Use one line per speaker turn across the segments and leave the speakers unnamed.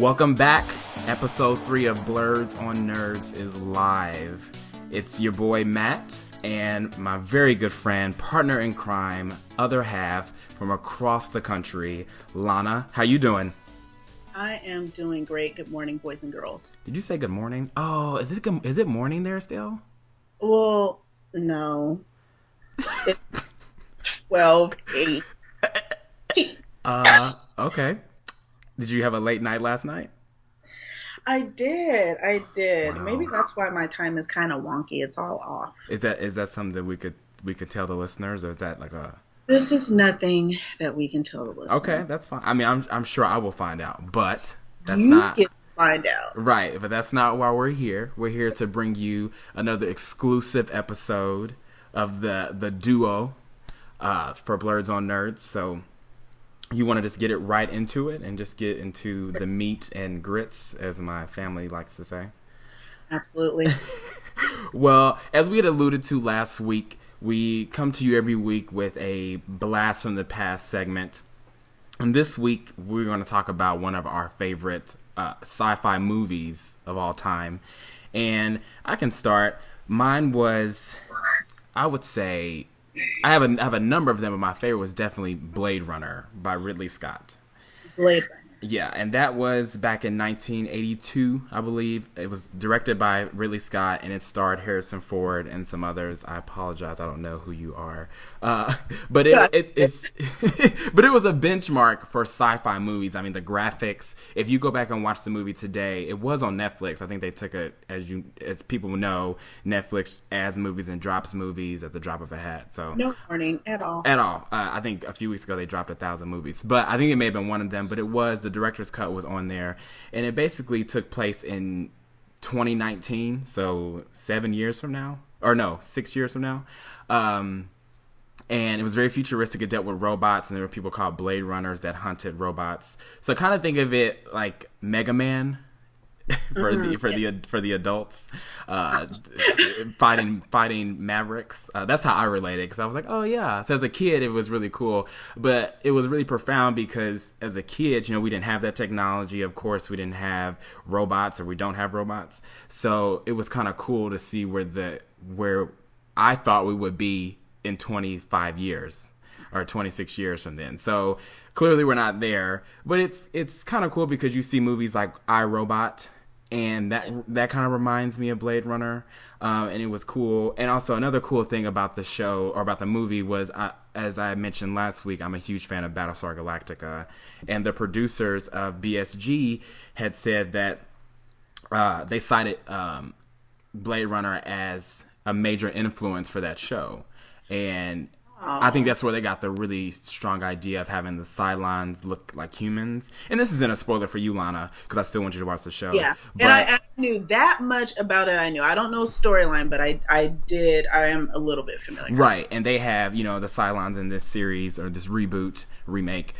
Welcome back. Episode 3 of Blerds on Nerds is live. It's your boy Matt and my very good friend, partner in crime, other half from across the country, Lana. How you doing?
I am doing great. Good morning, boys and girls.
Did you say good morning? Oh, is it morning there still?
Well, no. It's 12:08.
Okay. Did you have a late night last night?
I did.
Wow.
Maybe that's why my time is kind of wonky. It's all off.
Is that something that we could tell the listeners, or is that like a...
This is nothing that we can tell the listeners.
Okay, that's fine. I mean, I'm sure I will find out, but that's
you
not...
can find out.
Right, but that's not why we're here. We're here to bring you another exclusive episode of the duo for Blerds on Nerds. So you want to just get it right into it and just get into the meat and grits, as my family likes to say.
Absolutely.
Well, as we had alluded to last week, we come to you every week with a blast from the past segment. And this week, we're going to talk about one of our favorite sci-fi movies of all time. And I can start. Mine was, I would say, I have a number of them, but my favorite was definitely Blade Runner by Ridley Scott.
Blade Runner.
Yeah, and that was back in 1982, I believe. It was directed by Ridley Scott, and it starred Harrison Ford and some others. I apologize, I don't know who you are. But it's but it was a benchmark for sci-fi movies. I mean, the graphics. If you go back and watch the movie today, it was on Netflix. I think they took it, as people know, Netflix adds movies and drops movies at the drop of a hat. So
no warning at all.
At all. I think a few weeks ago they dropped 1,000 movies, but I think it may have been one of them. But it was the director's cut was on there, and it basically took place in 2019, so 7 years from now, or no, 6 years from now. And it was very futuristic. It dealt with robots, and there were people called Blade Runners that hunted robots. So kind of think of it like Mega Man for the adults, fighting Mavericks. That's how I related, because I was like, oh yeah. So as a kid, it was really cool, but it was really profound because as a kid, we didn't have that technology. Of course, we didn't have robots, or we don't have robots. So it was kind of cool to see where I thought we would be in 25 years or 26 years from then. So clearly we're not there, but it's kind of cool because you see movies like I, Robot, and that kind of reminds me of Blade Runner, and it was cool. And also another cool thing about the show, or about the movie, was, as I mentioned last week, I'm a huge fan of Battlestar Galactica, and the producers of BSG had said that they cited Blade Runner as a major influence for that show. And I think that's where they got the really strong idea of having the Cylons look like humans. And this isn't a spoiler for you, Lana, because I still want you to watch the show.
Yeah,
but
and I knew that much about it. I knew. I don't know storyline, but I did. I am a little bit familiar.
Right, and they have, the Cylons in this series, or this remake,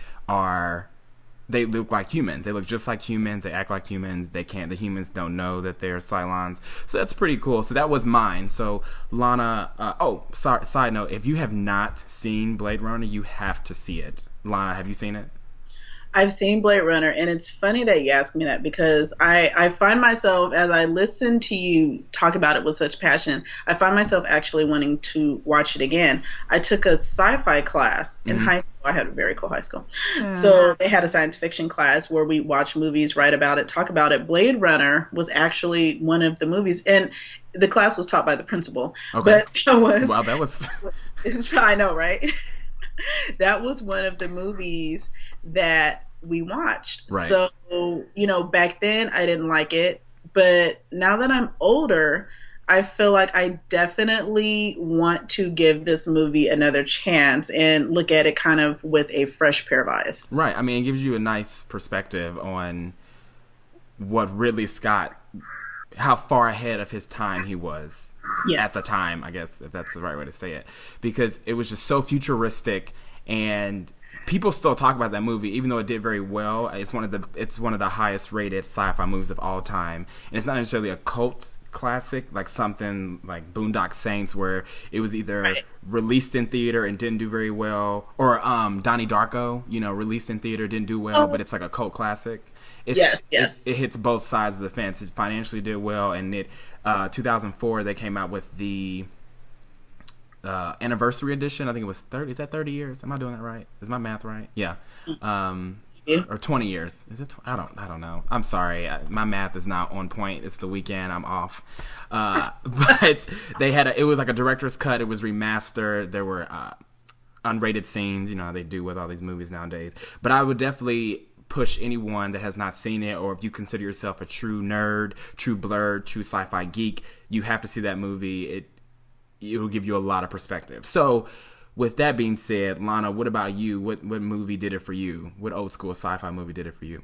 they look like humans. They look just like humans. They act like humans. The humans don't know that they're Cylons. So that's pretty cool. So that was mine. So Lana, side note, if you have not seen Blade Runner, you have to see it. Lana, have you seen it?
I've seen Blade Runner, and it's funny that you ask me that, because I find myself, as I listen to you talk about it with such passion, I find myself actually wanting to watch it again. I took a sci-fi class in high school. I had a very cool high school. So they had a science fiction class where we watch movies, write about it, talk about it. Blade Runner was actually one of the movies, and the class was taught by the principal.
Okay.
But
that was...
I know, right? That was one of the movies that we watched.
Right.
So, back then I didn't like it, but now that I'm older, I feel like I definitely want to give this movie another chance and look at it kind of with a fresh pair of eyes.
Right. I mean, it gives you a nice perspective on what Ridley Scott, how far ahead of his time he was. Yes. At the time, I guess, if that's the right way to say it, because it was just so futuristic, and people still talk about that movie, even though it did very well. It's one of the highest rated sci-fi movies of all time, and it's not necessarily a cult classic like something like Boondock Saints, where it was either
Right.
released in theater and didn't do very well, or Donnie Darko, released in theater, didn't do well, but
Oh,
it's like a cult classic.
yes, yes.
It hits both sides of the fence. It financially did well, and 2004 they came out with the anniversary edition. I think it was 30. Is that 30 years? Am I doing that right? Is my math right? Yeah.
Yeah.
Or 20 years. Is it? I don't know. I'm sorry. My math is not on point. It's the weekend. I'm off. But it was like a director's cut. It was remastered. There were unrated scenes. You know how they do with all these movies nowadays. But I would definitely push anyone that has not seen it, or if you consider yourself a true nerd, true blerd, true sci-fi geek, you have to see that movie. It'll give you a lot of perspective. So, with that being said, Lana, what about you? What movie did it for you? What old school sci-fi movie did it for you?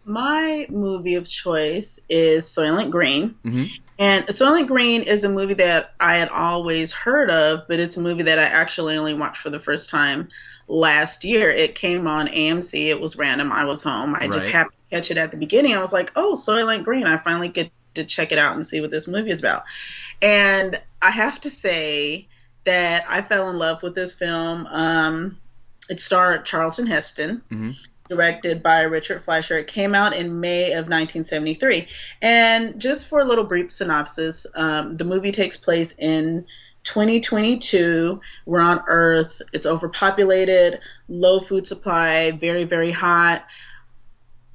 My movie of choice is Soylent Green.
Mm-hmm.
And Soylent Green is a movie that I had always heard of, but it's a movie that I actually only watched for the first time last year. It came on AMC. It was random. I was home. I just
Right.
happened to catch it at the beginning. I was like, oh, Soylent Green. I finally get to check it out and see what this movie is about. And I have to say that I fell in love with this film. It starred Charlton Heston,
Mm-hmm.
directed by Richard Fleischer. It came out in May of 1973. And just for a little brief synopsis, the movie takes place in 2022. We're on Earth. It's overpopulated, low food supply, very, very hot,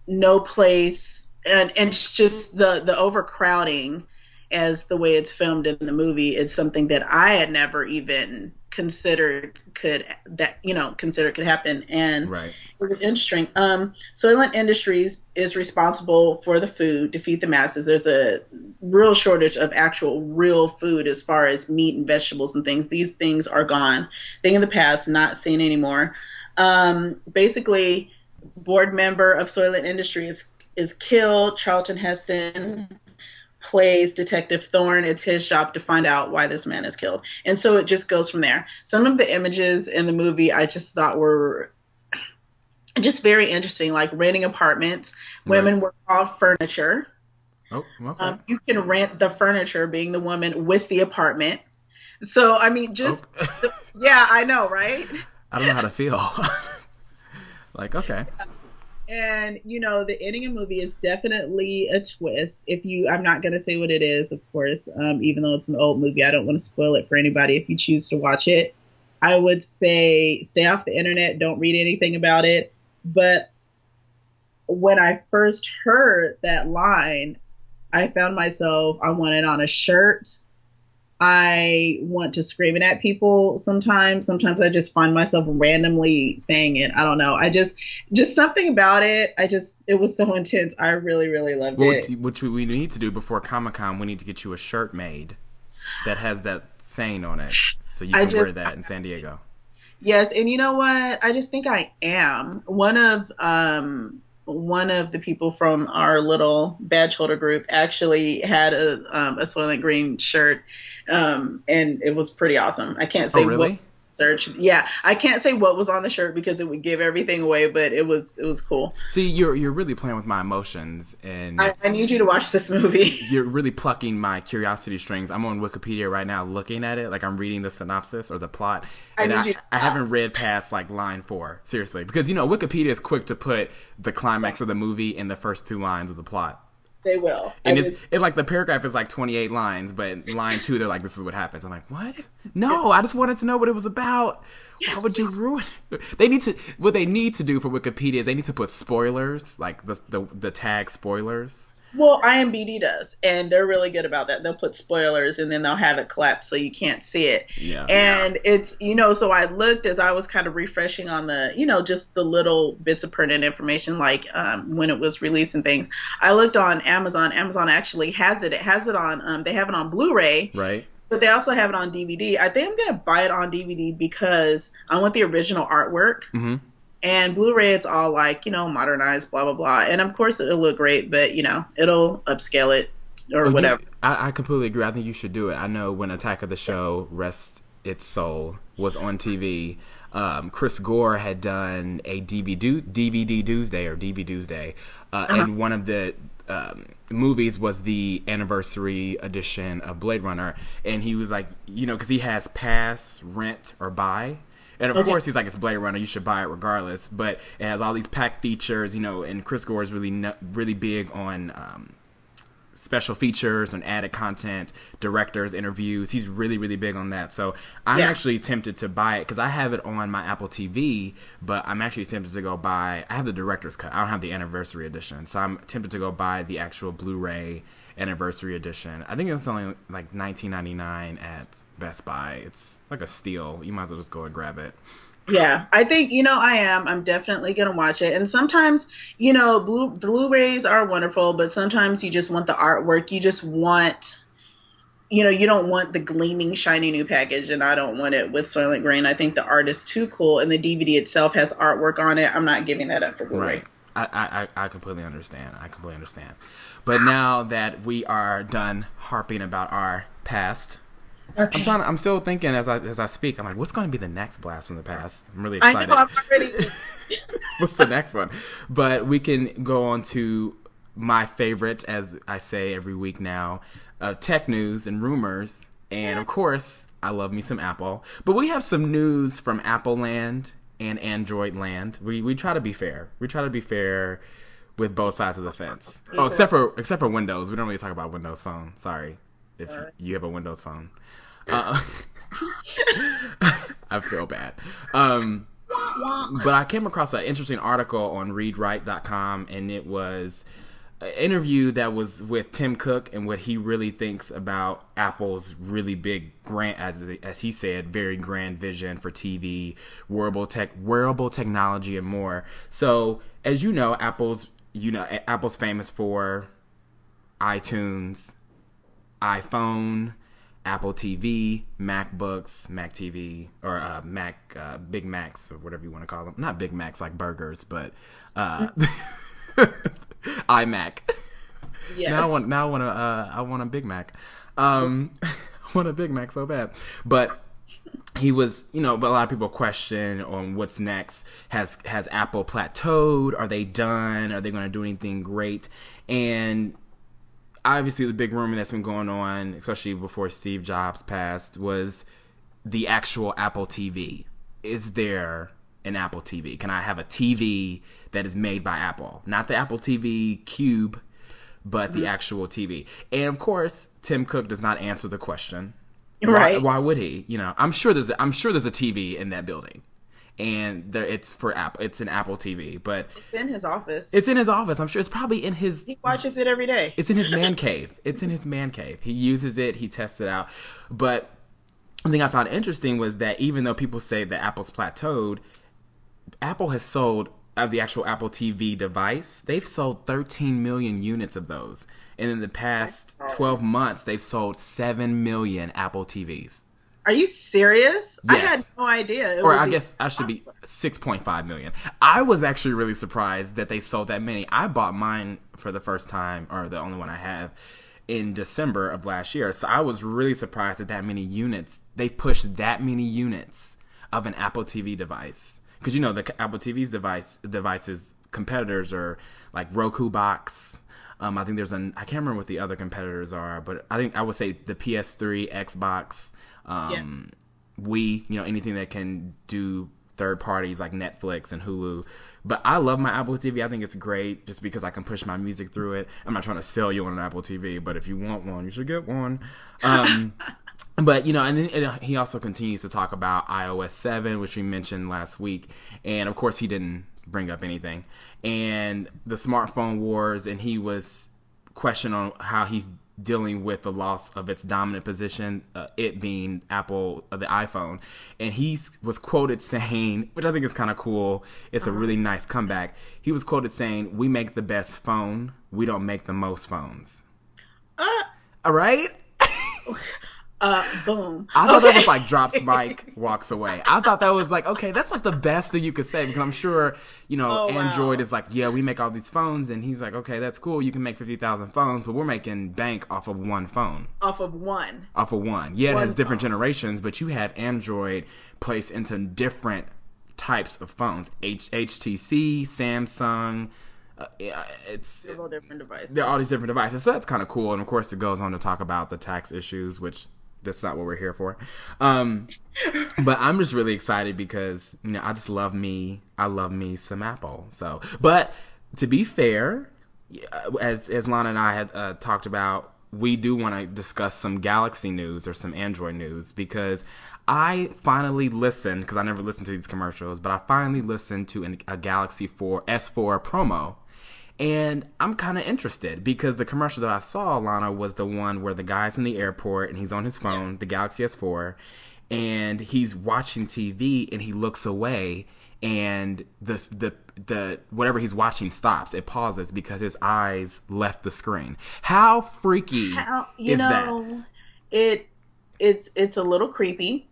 no place. And it's just the overcrowding as the way it's filmed in the movie is something that I had never even considered could happen, and
Right.
it was interesting. Soylent Industries is responsible for the food to feed the masses. There's a real shortage of actual real food as far as meat and vegetables and things. These things are gone, thing of the past, not seen anymore. Basically, board member of Soylent Industries is killed. Charlton Heston plays Detective Thorne. It's his job to find out why this man is killed. And so it just goes from there. Some of the images in the movie I just thought were just very interesting, like renting apartments. Women
Right.
were called furniture.
Oh, okay.
You can rent the furniture, being the woman with the apartment. So, I mean, just,
Oh.
yeah, I know, right?
I don't know how to feel. Like, okay.
And the ending of the movie is definitely a twist. I'm not going to say what it is, of course, even though it's an old movie. I don't want to spoil it for anybody if you choose to watch it. I would say stay off the internet, don't read anything about it. But when I first heard that line, I found myself, I want it on a shirt. I want to scream it at people sometimes. Sometimes I just find myself randomly saying it. I don't know. Just something about it. It was so intense. I really, really loved
Well,
it.
which we need to do before Comic-Con, we need to get you a shirt made that has that saying on it, so you can wear that in San Diego.
Yes, and you know what? I just think I am. One of the people from our little badge holder group actually had a Soylent Green shirt, and it was pretty awesome. I can't say
Oh, really?
what search. Yeah, I can't say what was on the shirt because it would give everything away, but it was cool.
See, you're really playing with my emotions, and
I need you to watch this movie.
you're really plucking my curiosity strings. I'm on Wikipedia right now looking at it, like I'm reading the synopsis or the plot, and
need you to
I haven't read past like line 4, seriously, because Wikipedia is quick to put the climax of the movie in the first 2 lines of the plot.
They will.
And it's like the paragraph is like 28 lines, but line 2 they're like, this is what happens. I'm like, what? No, I just wanted to know what it was about. Why would you ruin it? What they need to do for Wikipedia is they need to put spoilers, like the tag spoilers.
Well, IMDb does, and they're really good about that. They'll put spoilers, and then they'll have it collapsed so you can't see it.
Yeah.
And it's, so I looked as I was kind of refreshing on the, just the little bits of pertinent information, like when it was released and things. I looked on Amazon. Amazon actually has it. It has it on, they have it on Blu-ray.
Right.
But they also have it on DVD. I think I'm going to buy it on DVD because I want the original artwork.
Mm-hmm.
And Blu-ray, it's all like, modernized, blah, blah, blah. And of course, it'll look great, but, it'll upscale it or whatever.
I completely agree. I think you should do it. I know when Attack of the Show, Rest Its Soul, was on TV, Chris Gore had done a DVD Tuesday or DVD Tuesday, and one of the movies was the anniversary edition of Blade Runner, and he was like, because he has pass, rent, or buy. And of course, he's like, it's Blade Runner, you should buy it regardless. But it has all these packed features, and Chris Gore is really big on special features and added content, directors, interviews. He's really, really big on that. So I'm actually tempted to buy it because I have it on my Apple TV, but I'm actually tempted to go buy, I have the director's cut. I don't have the anniversary edition. So I'm tempted to go buy the actual Blu-ray anniversary edition. I think it's only like $19.99 at Best Buy. It's like a steal. You might as well just go and grab it.
Yeah, I think, I'm definitely going to watch it. And sometimes, Blu-rays are wonderful, but sometimes you just want the artwork. You just want, you don't want the gleaming, shiny new package, and I don't want it with Soylent Green. I think the art is too cool, and the DVD itself has artwork on it. I'm not giving that up for Blu-rays.
Right. I completely understand. But now that we are done harping about our past, okay. I'm still thinking as I speak. I'm like, what's going to be the next blast from the past? I'm really excited.
I know, I'm already.
What's the next one? But we can go on to my favorite, as I say every week now, tech news and rumors. And of course, I love me some Apple. But we have some news from Apple Land and Android Land. We try to be fair. We try to be fair with both sides of the fence. Oh, except for Windows. We don't really talk about Windows Phone. Sorry, if you have a Windows Phone. I feel bad. But I came across an interesting article on readwrite.com, and it was an interview that was with Tim Cook and what he really thinks about Apple's really big grand, as he said, very grand vision for TV, wearable technology, and more. So, as you know, Apple's famous for iTunes, iPhone, Apple TV, MacBooks, Mac TV, or Mac Big Macs, or whatever you want to call them. Not Big Macs like burgers, but iMac. Yes. I want a Big Mac. I want a Big Mac so bad. But he was, but a lot of people question on what's next. Has Apple plateaued? Are they done? Are they going to do anything great? And obviously, the big rumor that's been going on, especially before Steve Jobs passed, was the actual Apple TV. Is there an Apple TV? Can I have a TV that is made by Apple? Not the Apple TV Cube, but the actual TV. And of course, Tim Cook does not answer the question.
Right?
Why would he? I'm sure there's a TV in that building. And it's for Apple. It's an Apple TV, but
it's in his office.
I'm sure it's probably in his.
He watches it every day.
It's in his man cave. He uses it. He tests it out. But the thing I found interesting was that even though people say that Apple's plateaued, Apple has sold the actual Apple TV device. They've sold 13 million units of those, and in the past 12 months, they've sold 7 million Apple TVs.
Are you serious?
Yes.
I had no idea.
Or I guess I should be 6.5 million. I was actually really surprised that they sold that many. I bought mine for the first time, or the only one I have, in December of last year. So I was really surprised at that many units. They pushed that many units of an Apple TV device. Because, the Apple TV's devices competitors are like Roku Box. I think I can't remember what the other competitors are, but I would say the PS3, Xbox, Wii, anything that can do third parties like Netflix and Hulu. But I love my Apple TV. I think it's great just because I can push my music through it. I'm not trying to sell you on an Apple TV, but if you want one, you should get one. But, and then he also continues to talk about iOS 7, which we mentioned last week. And, of course, he didn't bring up anything. And the smartphone wars, and he was questioned on how he's dealing with the loss of its dominant position, it being Apple, the iPhone. And he was quoted saying, which I think is kind of cool, it's a really nice comeback. He was quoted saying, "We make the best phone, we don't make the most phones." All right?
Boom.
I thought that was like drops mic, walks away. I thought that was like, okay, that's like the best thing you could say, because I'm sure, Android is like, yeah, we make all these phones, and he's like, okay, that's cool. You can make 50,000 phones, but we're making bank off of one phone.
Off of one.
Yeah, it has different generations, but you have Android placed into different types of phones: HTC, Samsung. It's
Several different devices.
There are all these different devices, so that's kind of cool. And of course, it goes on to talk about the tax issues, which that's not what we're here for. But I'm just really excited because I just love me. I love me some Apple. So, but to be fair, as Lana and I had talked about, we do want to discuss some Galaxy news or some Android news because I finally listened, because I never listened to these commercials, but I finally listened to a Galaxy S4 promo. And I'm kind of interested because the commercial that I saw, Lana, was the one where the guy's in the airport and he's on his phone, the Galaxy S4, and he's watching TV and he looks away and the whatever he's watching stops. It pauses because his eyes left the screen. How freaky is that?
It's a little creepy.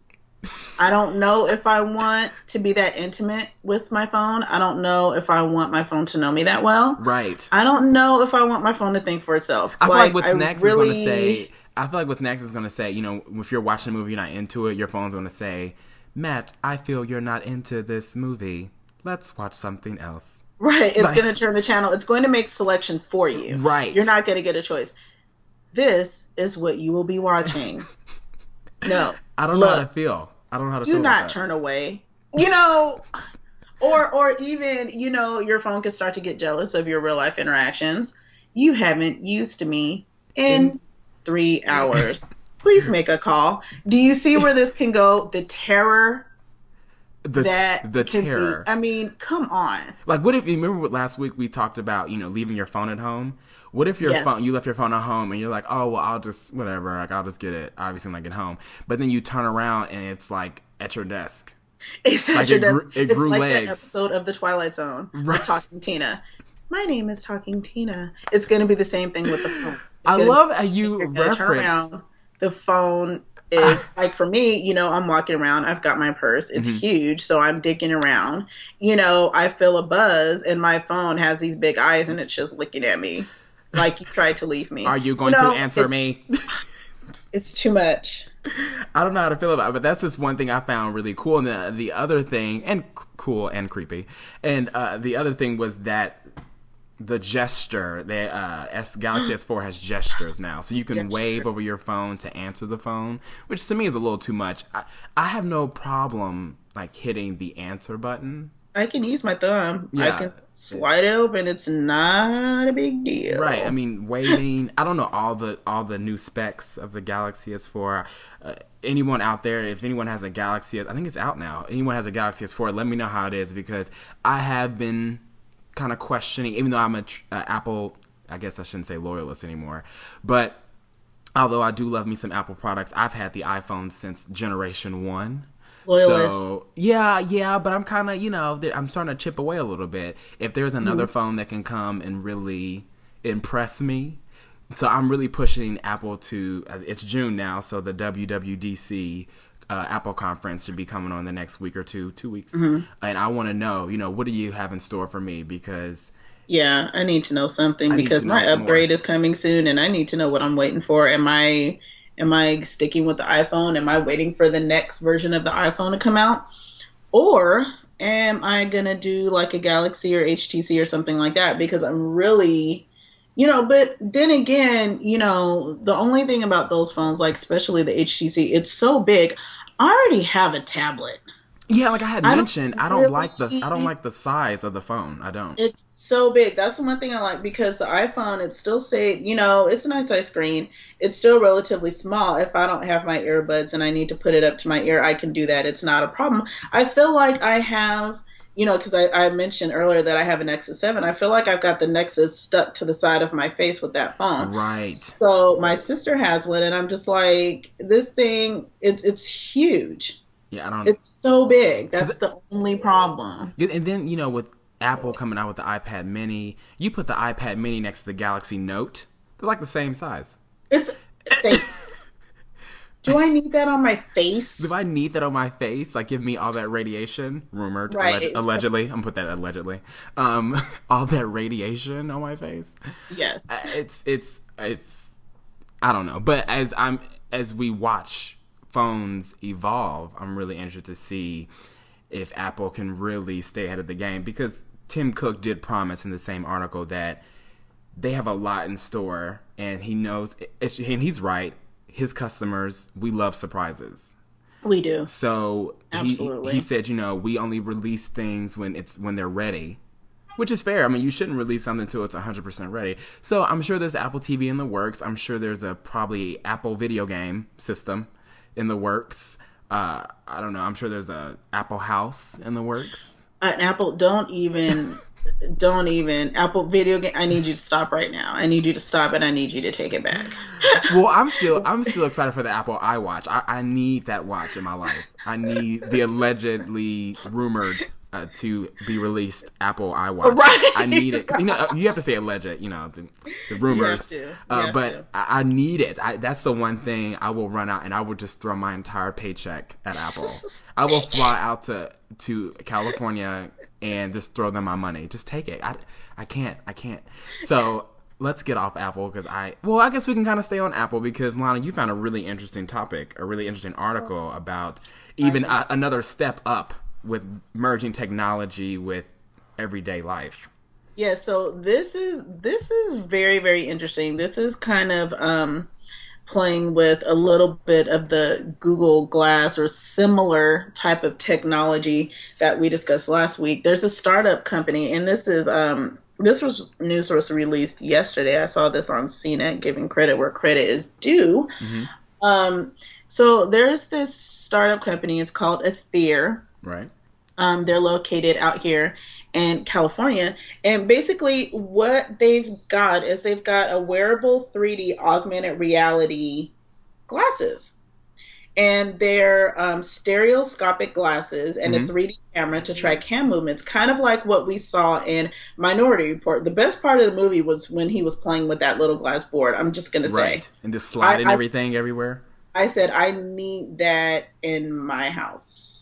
I don't know if I want to be that intimate with my phone. I don't know if I want my phone to know me that well.
Right.
I don't know if I want my phone to think for itself.
I feel like what's next is going to say, if you're watching a movie, you're not into it, your phone's going to say, Matt, I feel you're not into this movie. Let's watch something else.
Right. It's going to turn the channel. It's going to make selection for you.
Right.
You're not going to get a choice. This is what you will be watching. No.
I don't know how to feel. I don't know how to feel.
Do not turn away. Or even, your phone can start to get jealous of your real life interactions. You haven't used me in 3 hours. Please make a call. Do you see where this can go? The terror. The terror. I mean, come on.
Like, what if you remember what last week we talked about, leaving your phone at home? What if you left your phone at home and you're like, oh, well, I'll just, whatever, like, I'll just get it, obviously, when I get home. But then you turn around and it's, like, at your desk.
It's at your desk.
It grew
like
legs.
That episode of The Twilight Zone.
Right.
Talking Tina. My name is Talking Tina. It's going to be the same thing with the phone.
I love how you reference.
Turn around, the phone is, like, for me, I'm walking around. I've got my purse. It's huge, so I'm digging around. I feel a buzz, and my phone has these big eyes, and it's just looking at me. Like you tried to leave me.
Are you going to answer me?
It's too much.
I don't know how to feel about it, but that's just one thing I found really cool. And then the other thing, and cool and creepy, and the other thing was that the gesture, Galaxy S4 has gestures now. So you can wave over your phone to answer the phone, which to me is a little too much. I have no problem, like, hitting the answer button.
I can use my thumb.
Yeah.
I can slide it open. It's not a big deal.
Right. I mean, waving. I don't know all the new specs of the Galaxy S4. Anyone out there, if anyone has a Galaxy, I think it's out now. Anyone has a Galaxy S4, let me know how it is, because I have been kind of questioning, even though I'm a Apple, I guess I shouldn't say loyalist anymore, but although I do love me some Apple products, I've had the iPhone since generation 1.
Loyalist.
So yeah, but I'm kind of, I'm starting to chip away a little bit. If there's another phone that can come and really impress me, so I'm really pushing Apple to. It's June now, so the WWDC Apple conference should be coming on the next week or 2 weeks, and I want to know, what do you have in store for me? Because
yeah, I need to know something because my upgrade is coming soon, and I need to know what I'm waiting for. Am I sticking with the iPhone? Am I waiting for the next version of the iPhone to come out? Or am I going to do like a Galaxy or HTC or something like that? Because I'm really, but then again, the only thing about those phones, like especially the HTC, it's so big. I already have a tablet.
Yeah, like I had mentioned, I don't like the size of the phone. I don't.
It's so big. That's the one thing I like, because the iPhone, it still stayed, it's a nice size screen. It's still relatively small. If I don't have my earbuds and I need to put it up to my ear, I can do that. It's not a problem. I feel like I have, because I mentioned earlier that I have an Nexus 7. I feel like I've got the Nexus stuck to the side of my face with that phone.
Right.
So my sister has one, and I'm just like, this thing, it's huge.
Yeah, I don't.
It's so big. That's the only problem.
And then, with Apple coming out with the iPad Mini, you put the iPad Mini next to the Galaxy Note. They're like the same size.
Do I need that on my face?
Do I need that on my face? Like, give me all that radiation? Rumored.
Right.
Allegedly. I'm going to put that allegedly. All that radiation on my face?
Yes.
It's I don't know. But as we watch phones evolve, I'm really interested to see, if Apple can really stay ahead of the game, because Tim Cook did promise in the same article that they have a lot in store, and he knows, and he's right. His customers, we love surprises.
We do.
So
Absolutely.
he said, we only release things when they're ready, which is fair. I mean, you shouldn't release something until it's 100% ready. So I'm sure there's Apple TV in the works. I'm sure there's a probably Apple video game system in the works. I don't know. I'm sure there's a Apple House in the works.
Apple, don't even Apple video game. I need you to stop right now. I need you to stop, and I need you to take it back.
Well, I'm still excited for the Apple iWatch. I need that watch in my life. I need the allegedly rumored to be released Apple iWatch.
Right.
I need it. You have to say alleged. The rumors. But I need it. That's the one thing I will run out, and I will just throw my entire paycheck at Apple. I will fly out to California and just throw them my money. Just take it. I can't. So let's get off Apple, because I guess we can kind of stay on Apple, because Lana, you found a really interesting topic, a really interesting article about even another step up with merging technology with everyday life.
Yeah, so this is very, very interesting. This is kind of playing with a little bit of the Google Glass or similar type of technology that we discussed last week. There's a startup company, and this news was released yesterday. I saw this on CNET, giving credit where credit is due. Mm-hmm. So there's this startup company. It's called Ether.
Right.
They're located out here in California. And basically what they've got is they've got a wearable 3D augmented reality glasses. And they're stereoscopic glasses and a 3D camera to track hand movements, kind of like what we saw in Minority Report. The best part of the movie was when he was playing with that little glass board. I'm just going to say.
Right. And just sliding everything everywhere.
I said, I need that in my house.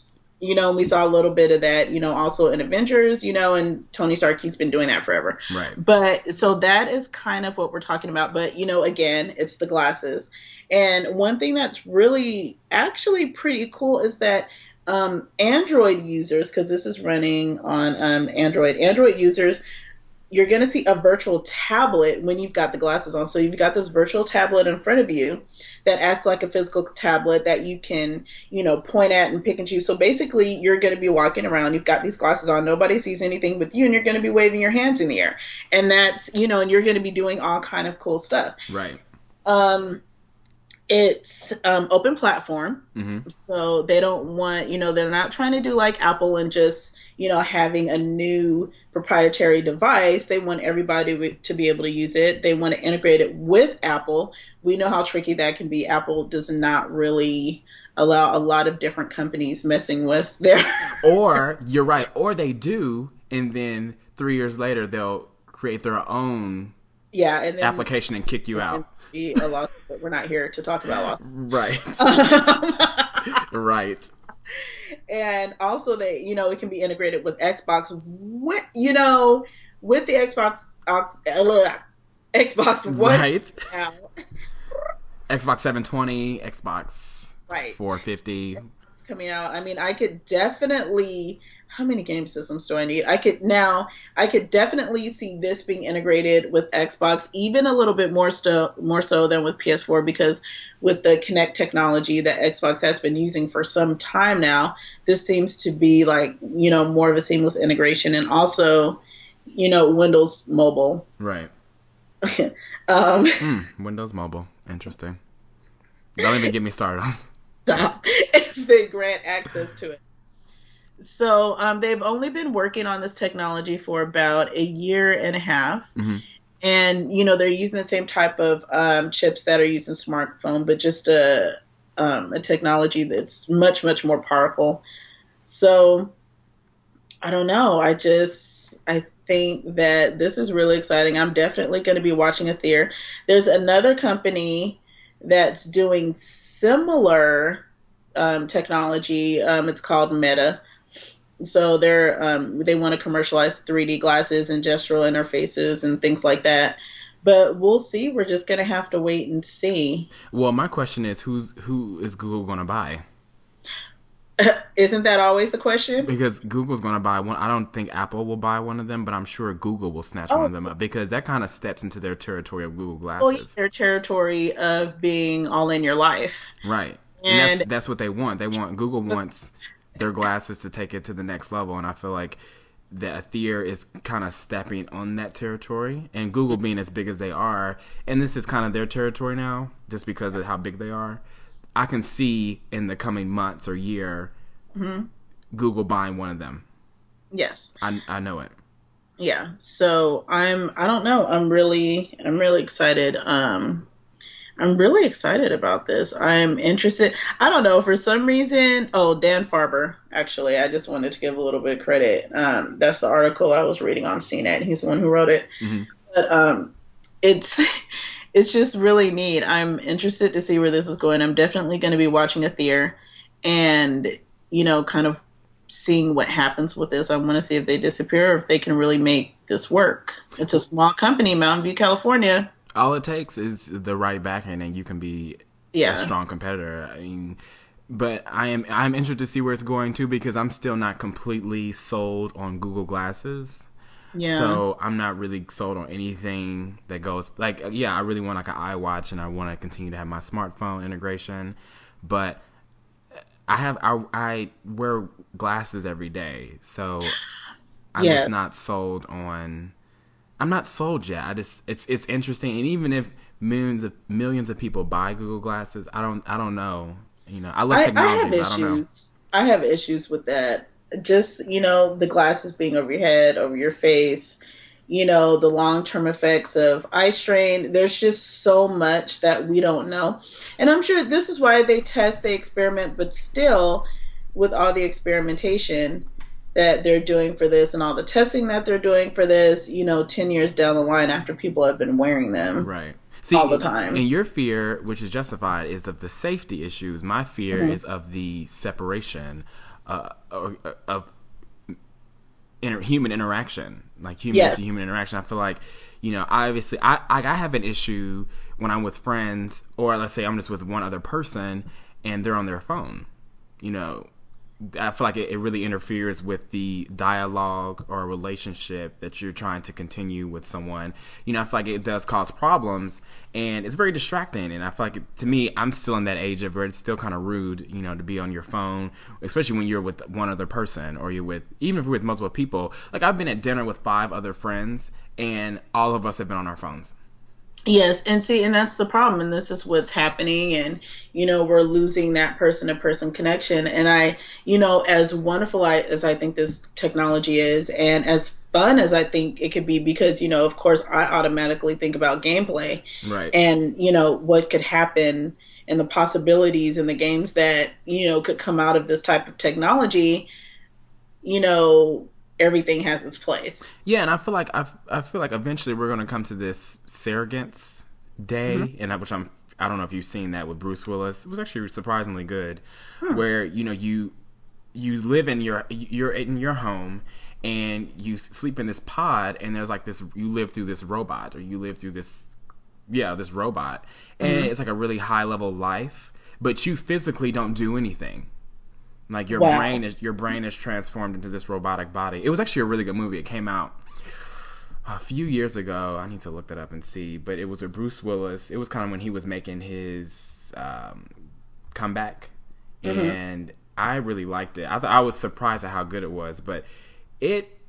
We saw a little bit of that, also in Avengers, and Tony Stark, he's been doing that forever.
Right.
But so that is kind of what we're talking about. But, again, it's the glasses. And one thing that's really actually pretty cool is that Android users, because this is running on Android users, you're going to see a virtual tablet when you've got the glasses on. So you've got this virtual tablet in front of you that acts like a physical tablet that you can, point at and pick and choose. So basically, you're going to be walking around. You've got these glasses on. Nobody sees anything but you, and you're going to be waving your hands in the air. And that's, and you're going to be doing all kind of cool stuff.
Right.
It's open platform.
Mm-hmm.
So they don't want, they're not trying to do like Apple and just, having a new proprietary device. They want everybody to be able to use it. They want to integrate it with Apple. We know how tricky that can be. Apple does not really allow a lot of different companies messing with their...
Or, you're right, or they do, and then 3 years later, they'll create their own
and then
application and kick you out.
Be a lawsuit, but we're not here to talk about lawsuits.
Right. Right.
And also they, it can be integrated with Xbox. With the Xbox One.
Right. Now. Xbox 720, Xbox 450.
Coming out. I mean, I could definitely... How many game systems do I need? I could definitely see this being integrated with Xbox, even a little bit more so than with PS4, because with the Kinect technology that Xbox has been using for some time now, this seems to be like, more of a seamless integration, and also, Windows Mobile.
Right. Windows Mobile. Interesting. Don't even get me started on.
Stop. If they grant access to it. So they've only been working on this technology for about a year and a half. Mm-hmm. And, they're using the same type of chips that are used in smartphone, but just a technology that's much, much more powerful. So I don't know. I think that this is really exciting. I'm definitely going to be watching Ether. There's another company that's doing similar technology. It's called Meta. So they want to commercialize 3D glasses and gestural interfaces and things like that. But we'll see. We're just going to have to wait and see.
Well, my question is, who is Google going to buy?
Isn't that always the question?
Because Google's going to buy one. I don't think Apple will buy one of them, but I'm sure Google will snatch one
Oh,
of them up because that kind of steps into their territory of Google
well, yeah,
Glasses.
their territory of being all in your life.
Right. And that's
And
that's what they want. Google wants their glasses to take it to the next level, and I feel like the Aether is kind of stepping on that territory, and Google being as big as they are, and this is kind of their territory now, just because of how big they are. I can see in the coming months or year
mhm,
Google buying one of them.
yes.
I know it.
Yeah. So I don't know. I'm really excited. I'm really excited about this. I'm interested. I don't know, for some reason. Oh, Dan Farber, actually. I just wanted to give a little bit of credit. That's the article I was reading on CNET. He's the one who wrote it.
Hmm.
But it's it's just really neat. I'm interested to see where this is going. I'm definitely going to be watching Aether and, kind of seeing what happens with this. I want to see if they disappear or if they can really make this work. It's a small company, Mountain View, California.
All it takes is the right backing, and you can be a
Yeah.
strong competitor. I mean, but I'm interested to see where it's going to because I'm still not completely sold on Google Glasses.
Yeah.
So I'm not really sold on anything that goes like yeah, I really want like an iWatch and I want to continue to have my smartphone integration, but I wear glasses every day, so I'm just
Yes.
not sold on. I'm not sold yet. I just it's interesting, and even if millions of people buy Google Glasses, I don't know. I love
I
technology,
have
but I don't know.
issues. I have issues with that. Just, the glasses being over your head, over your face, the long-term effects of eye strain. There's just so much that we don't know. And I'm sure this is why they test, they experiment, but still, with all the experimentation that they're doing for this and all the testing that they're doing for this, 10 years down the line after people have been wearing them
Right.
all the
See,
time.
and your fear, which is justified, is of the safety issues. My fear
Mhm.
is of the separation of human interaction, like human to
Yes.
human interaction. I feel like, obviously, I have an issue when I'm with friends, or let's say I'm just with one other person, and they're on their phone. You know, I feel like it really interferes with the dialogue or relationship that you're trying to continue with someone. I feel like it does cause problems, and it's very distracting. And I feel like, to me, I'm still in that age of where it's still kind of rude, to be on your phone, especially when you're with one other person or even if you're with multiple people. Like, I've been at dinner with 5 other friends, and all of us have been on our phones.
Yes, and see, and that's the problem, and this is what's happening, and we're losing that person-to-person connection. And as wonderful as I think this technology is, and as fun as I think it could be, because of course, I automatically think about gameplay,
Right.
and what could happen, and the possibilities and the games that could come out of this type of technology. You know, Everything has its place.
Yeah, and I feel like eventually we're gonna come to this surrogates
Hmm.
day, and I don't know if you've seen that with Bruce Willis. It was actually surprisingly good,
Hmm.
where you live in you're in your home, and you sleep in this pod, and there's like this you live through this robot, or you live through this robot, and
Hmm.
it's like a really high level life, but you physically don't do anything. Like
Wow.
your brain is transformed into this robotic body. It was actually a really good movie. It came out a few years ago. I need to look that up and see. But it was with Bruce Willis. It was kind of when he was making his comeback,
Hmm.
and I really liked it. I was surprised at how good it was, but it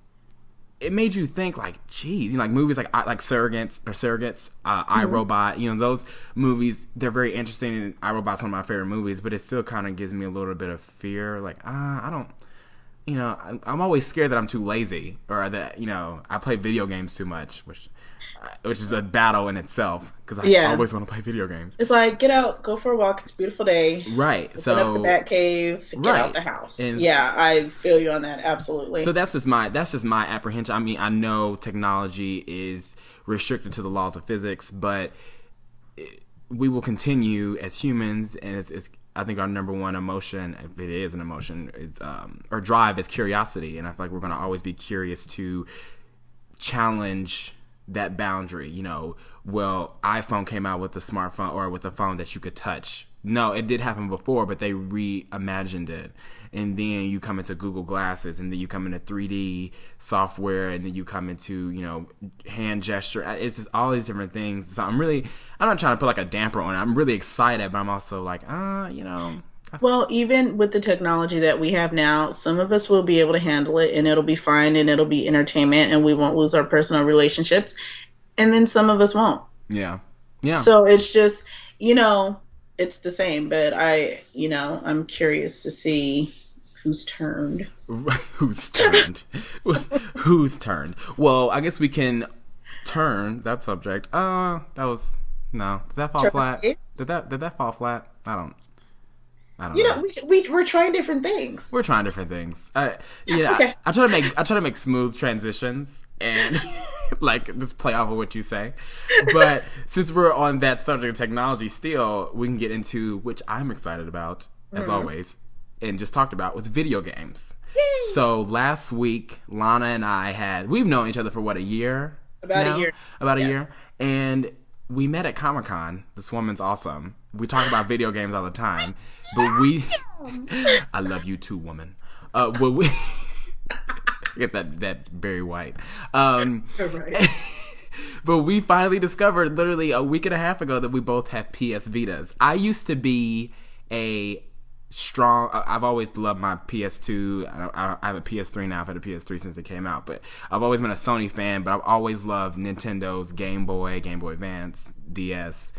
it made you think like, geez, like movies like Surrogates,
Hmm.
iRobot. Those movies, they're very interesting. And iRobot's one of my favorite movies, but it still kind of gives me a little bit of fear. Like, I don't. I'm always scared that I'm too lazy, or that I play video games too much, which is a battle in itself because I
Yeah.
always want to play video games.
It's like, get out, go for a walk. It's a beautiful day.
Right.
Open up the
So
bat cave, get out
right,
the house.
and
Yeah, I feel you on that.
so
Absolutely.
that's just my apprehension. I mean, I know technology is restricted to the laws of physics, but we will continue as humans, and it's I think our number one emotion, if it is an emotion, is or drive is curiosity, and I feel like we're going to always be curious to challenge that boundary. Well, iPhone came out with a smartphone or with a phone that you could touch. No, it did happen before, but they reimagined it. And then you come into Google Glasses, and then you come into 3D software, and then you come into, hand gesture. It's just all these different things. So I'm not trying to put like a damper on it. I'm really excited, but I'm also like,
Well, even with the technology that we have now, some of us will be able to handle it and it'll be fine and it'll be entertainment and we won't lose our personal relationships. And then some of us won't.
Yeah. Yeah.
So it's just, it's the same, but I'm curious to see who's turned.
Who's turned? Who's turned? Well, I guess we can turn that subject. Did that fall flat? Did that fall flat? I don't know.
We're trying different things.
We're trying different things. Okay. I try to make smooth transitions and like just play off of what you say. But since we're on that subject of technology still, we can get into which I'm excited about, as always, and just talked about was video games. Yay! So last week, Lana and we've known each other for what, a year?
About a
year. And we met at Comic-Con. This woman's awesome. We talk about video games all the time. But I love you too, woman. We get that Barry White.
Right.
But we finally discovered literally a week and a half ago that we both have PS Vitas. I used to be I've always loved my PS2. I have a PS3 now. I've had a PS3 since it came out. But I've always been a Sony fan, but I've always loved Nintendo's Game Boy Advance, DS.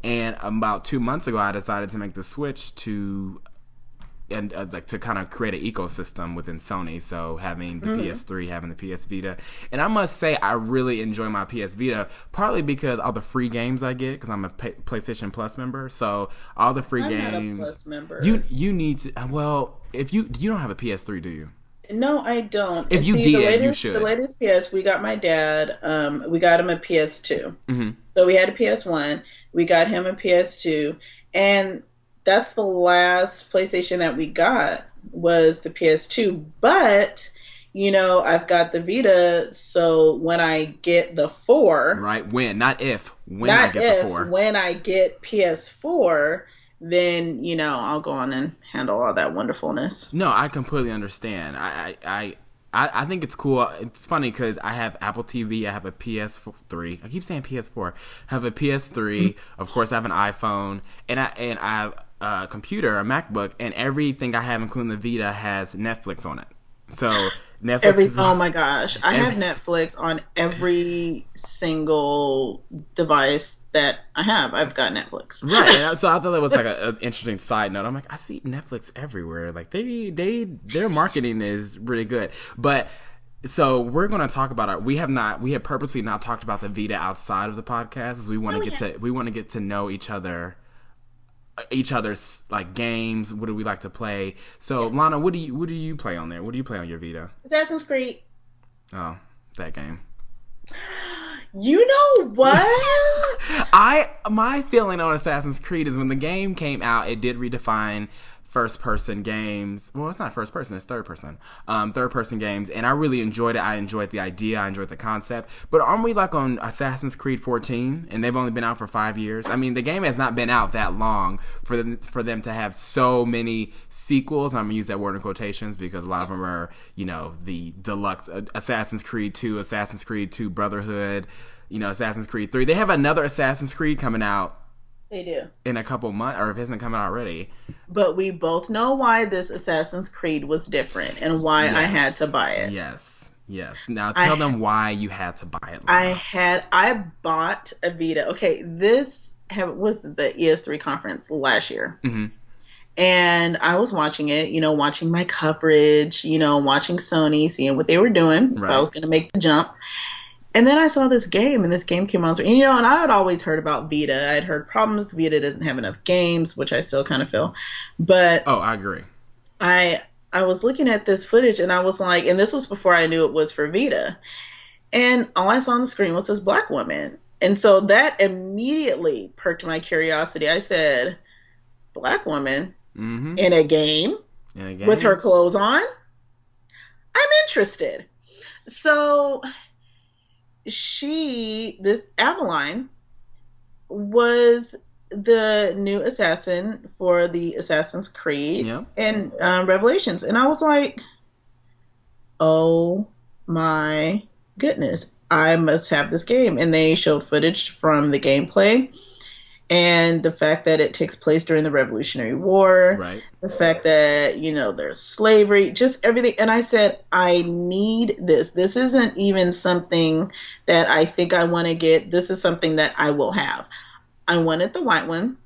And about 2 months ago, I decided to make the switch to kind of create an ecosystem within Sony. So having the PS3, having the PS Vita, and I must say I really enjoy my PS Vita, partly because all the free games I get because I'm a PlayStation Plus member. So all the free games.
I'm not a Plus member.
You need to. Well, if you don't have a PS3, do you?
No, I don't.
If you did, you should.
The latest PS, we got my dad. We got him a PS2.
Mm-hmm.
So we had a PS1. We got him a PS2, and that's the last PlayStation that we got was the PS2. But I've got the Vita, so when I get the 4,
right? When I get the 4,
when I get PS4. Then I'll go on and handle all that wonderfulness.
No, I completely understand. I think it's cool. It's funny because I have Apple TV. I have a PS3. I keep saying PS4. I have a PS3. Of course, I have an iPhone, and I have a computer, a MacBook, and everything I have, including the Vita, has Netflix on it. So Netflix.
Oh my gosh, I have Netflix on every single device that I have. I've got Netflix.
Right. So I thought that was like an interesting side note. I'm like, I see Netflix everywhere. Like their marketing is really good. But so we're going to talk about it. We have purposely not talked about the Vita outside of the podcast, as we want to get to know each other's like games. What do we like to play? So Lana, what do you play on there? What do you play on your Vita?
Assassin's Creed.
Oh, that game.
You know what?
My feeling on Assassin's Creed is when the game came out, it did redefine first-person games. Well, it's not first-person, it's third-person. Third-person games, and I really enjoyed it. I enjoyed the idea, I enjoyed the concept. But aren't we like on Assassin's Creed 14, and they've only been out for 5 years? I mean, the game has not been out that long for them to have so many sequels. And I'm going to use that word in quotations because a lot of them are, the deluxe Assassin's Creed 2, Assassin's Creed 2 Brotherhood, Assassin's Creed 3. They have another Assassin's Creed coming out.
They do.
In a couple months, or if it hasn't come out already.
But we both know why this Assassin's Creed was different and why I had to buy it.
Yes. Now tell them why you had to buy it.
Lana. I bought a Vita. Okay, was the ES3 conference last year.
Mm-hmm.
And I was watching it, watching my coverage, watching Sony, seeing what they were doing. Right. So I was going to make the jump. And then I saw this game, and this game came on. And I had always heard about Vita. I'd heard problems. Vita doesn't have enough games, which I still kind of feel. But
I agree.
I was looking at this footage, and I was like, and this was before I knew it was for Vita. And all I saw on the screen was this black woman. And so that immediately perked my curiosity. I said, black woman in a game with her clothes on? I'm interested. So this Aveline was the new assassin for the Assassin's Creed
Yeah.
and Revelations, and I was like, oh my goodness, I must have this game. And they showed footage from the gameplay and the fact that it takes place during the Revolutionary War,
Right.
the fact that, there's slavery, just everything. And I said, I need this. This isn't even something that I think I want to get. This is something that I will have. I wanted the white one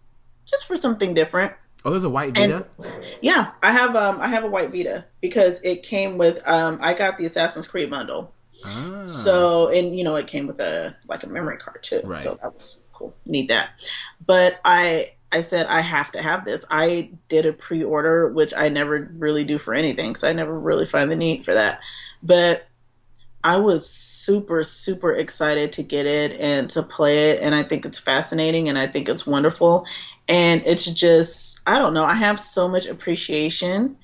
just for something different.
Oh, there's a white
And
Vita.
yeah, I have a white Vita because it came with I got the Assassin's Creed bundle.
Ah.
So, and it came with a memory card too.
Right.
So that was cool. Need that. But I said I have to have this. I did a pre-order, which I never really do for anything, so I never really find the need for that. But I was super, super excited to get it and to play it, and I think it's fascinating and I think it's wonderful. And it's just, I don't know, I have so much appreciation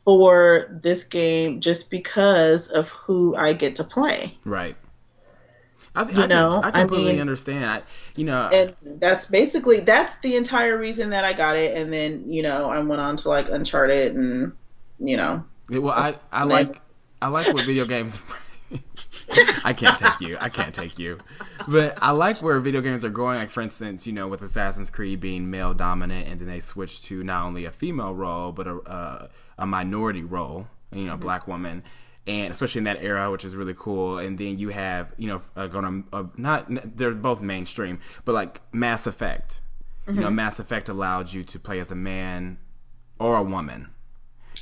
for this game just because of who I get to play.
Right. I
I
completely
mean,
understand.
and that's the entire reason that I got it. And then, I went on to like Uncharted and, you know,
Well, I like what video games. I can't take you. I can't take you. But I like where video games are going. Like, for instance, with Assassin's Creed being male dominant, and then they switched to not only a female role but a minority role. Black woman, and especially in that era, which is really cool. And then you have going to not they're both mainstream, but like Mass Effect. Mass Effect allowed you to play as a man or a woman.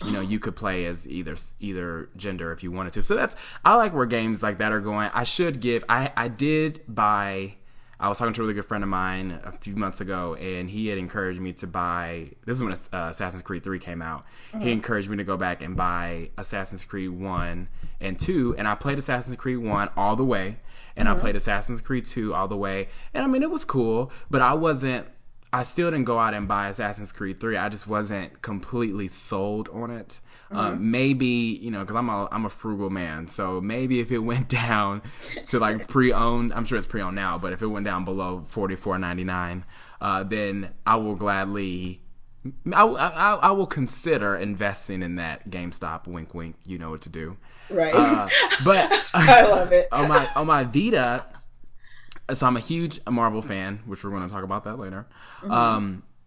You could play as either gender if you wanted to. So I like where games like that are going. I did buy. I was talking to a really good friend of mine a few months ago, and he had encouraged me to buy. This is when Assassin's Creed 3 came out. He encouraged me to go back and buy Assassin's Creed 1 and 2, and I played Assassin's Creed 1 all the way, and I played Assassin's Creed 2 all the way. And I mean, it was cool, but I still didn't go out and buy Assassin's Creed 3. I just wasn't completely sold on it. Maybe, because I'm a frugal man. So maybe if it went down to like pre-owned, I'm sure it's pre-owned now, but if it went down below $44.99, then I will gladly, I will consider investing in that. GameStop, wink, wink, you know what to do.
right.
But
I love it.
on my Vita, so I'm a huge Marvel fan, which we're going to talk about that later.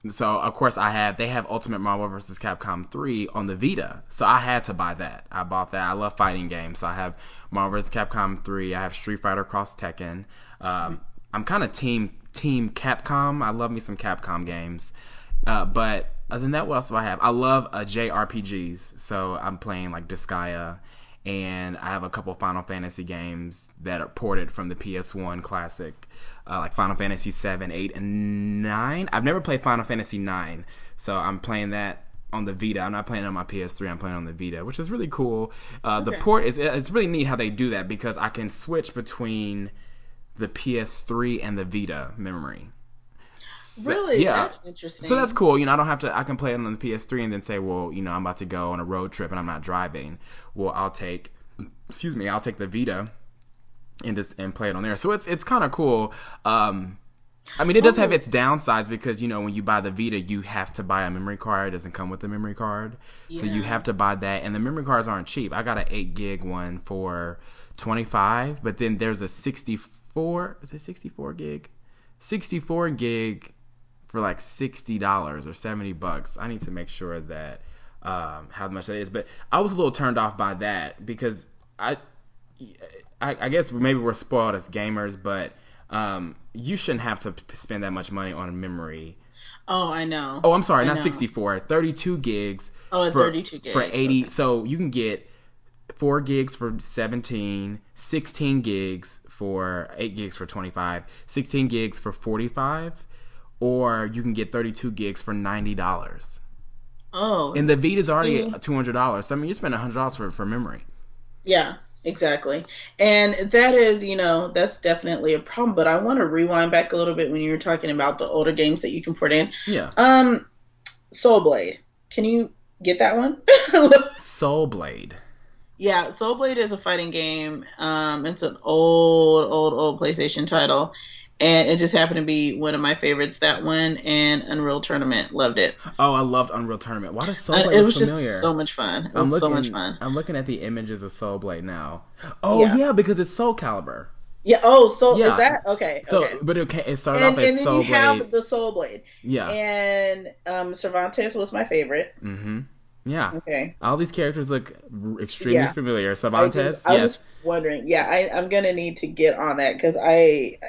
So of course they have Ultimate Marvel vs. Capcom 3 on the Vita. So I had to buy that. I bought that. I love fighting games. So I have Marvel vs. Capcom 3. I have Street Fighter Cross Tekken. I'm kind of team Capcom. I love me some Capcom games. But other than that, what else do I have? I love JRPGs. So I'm playing like Disgaea, and I have a couple Final Fantasy games that are ported from the PS1 classic, like Final Fantasy 7, 8, and 9. I've never played Final Fantasy 9, so I'm playing that on the Vita. I'm not playing it on my PS3. I'm playing on the Vita, which is really cool. The port it's really neat how they do that, because I can switch between the PS3 and the Vita memory.
Really?
Yeah.
That's interesting.
So that's cool. I don't have to. I can play it on the PS3 and then say, well, I'm about to go on a road trip and I'm not driving. Well, I'll take the Vita and play it on there. So it's kind of cool. I mean, it does have its downsides, because when you buy the Vita, you have to buy a memory card. It doesn't come with a memory card, so you have to buy that, and the memory cards aren't cheap. I got an 8 gig one for $25, but then there's a 64. Is it 64 gig? 64 gig for like $60 or $70. I need to make sure that how much that is. But I was a little turned off by that, because I guess maybe we're spoiled as gamers, but you shouldn't have to spend that much money on a memory.
Oh, I know.
Oh, I'm sorry, not 64, 32 gigs.
Oh, it's 32 gigs
for 80.
Okay.
So you can get 4 gigs for 17, 16 gigs for 8 gigs for 25, 16 gigs for 45, or you can get 32 gigs for $90.
Oh.
And the Vita's already $200. So I mean, you spend $100 for memory.
Yeah, exactly. And that is, that's definitely a problem. But I want to rewind back a little bit when you were talking about the older games that you can put in.
Yeah.
Soul Blade. Can you get that one?
Soul Blade.
Yeah, Soul Blade is a fighting game. It's an old PlayStation title, and it just happened to be one of my favorites. That one and Unreal Tournament, loved it.
Oh, I loved Unreal Tournament. Why does Soul Blade
It
look
was just
familiar?
so much fun. It was so much fun.
I'm looking at the images of Soul Blade now. Oh
Yeah,
yeah, because it's Soul Calibur.
yeah. Oh, so is
Yeah.
that okay?
So,
Okay.
but it started off as
And then you
Soul Blade.
have the Soul Blade,
Yeah.
and Cervantes was my favorite.
Mm-hmm. Yeah.
Okay.
All these characters look extremely
Yeah.
familiar. Cervantes,
I was
yes.
just wondering. Yeah, I'm gonna need to get on that because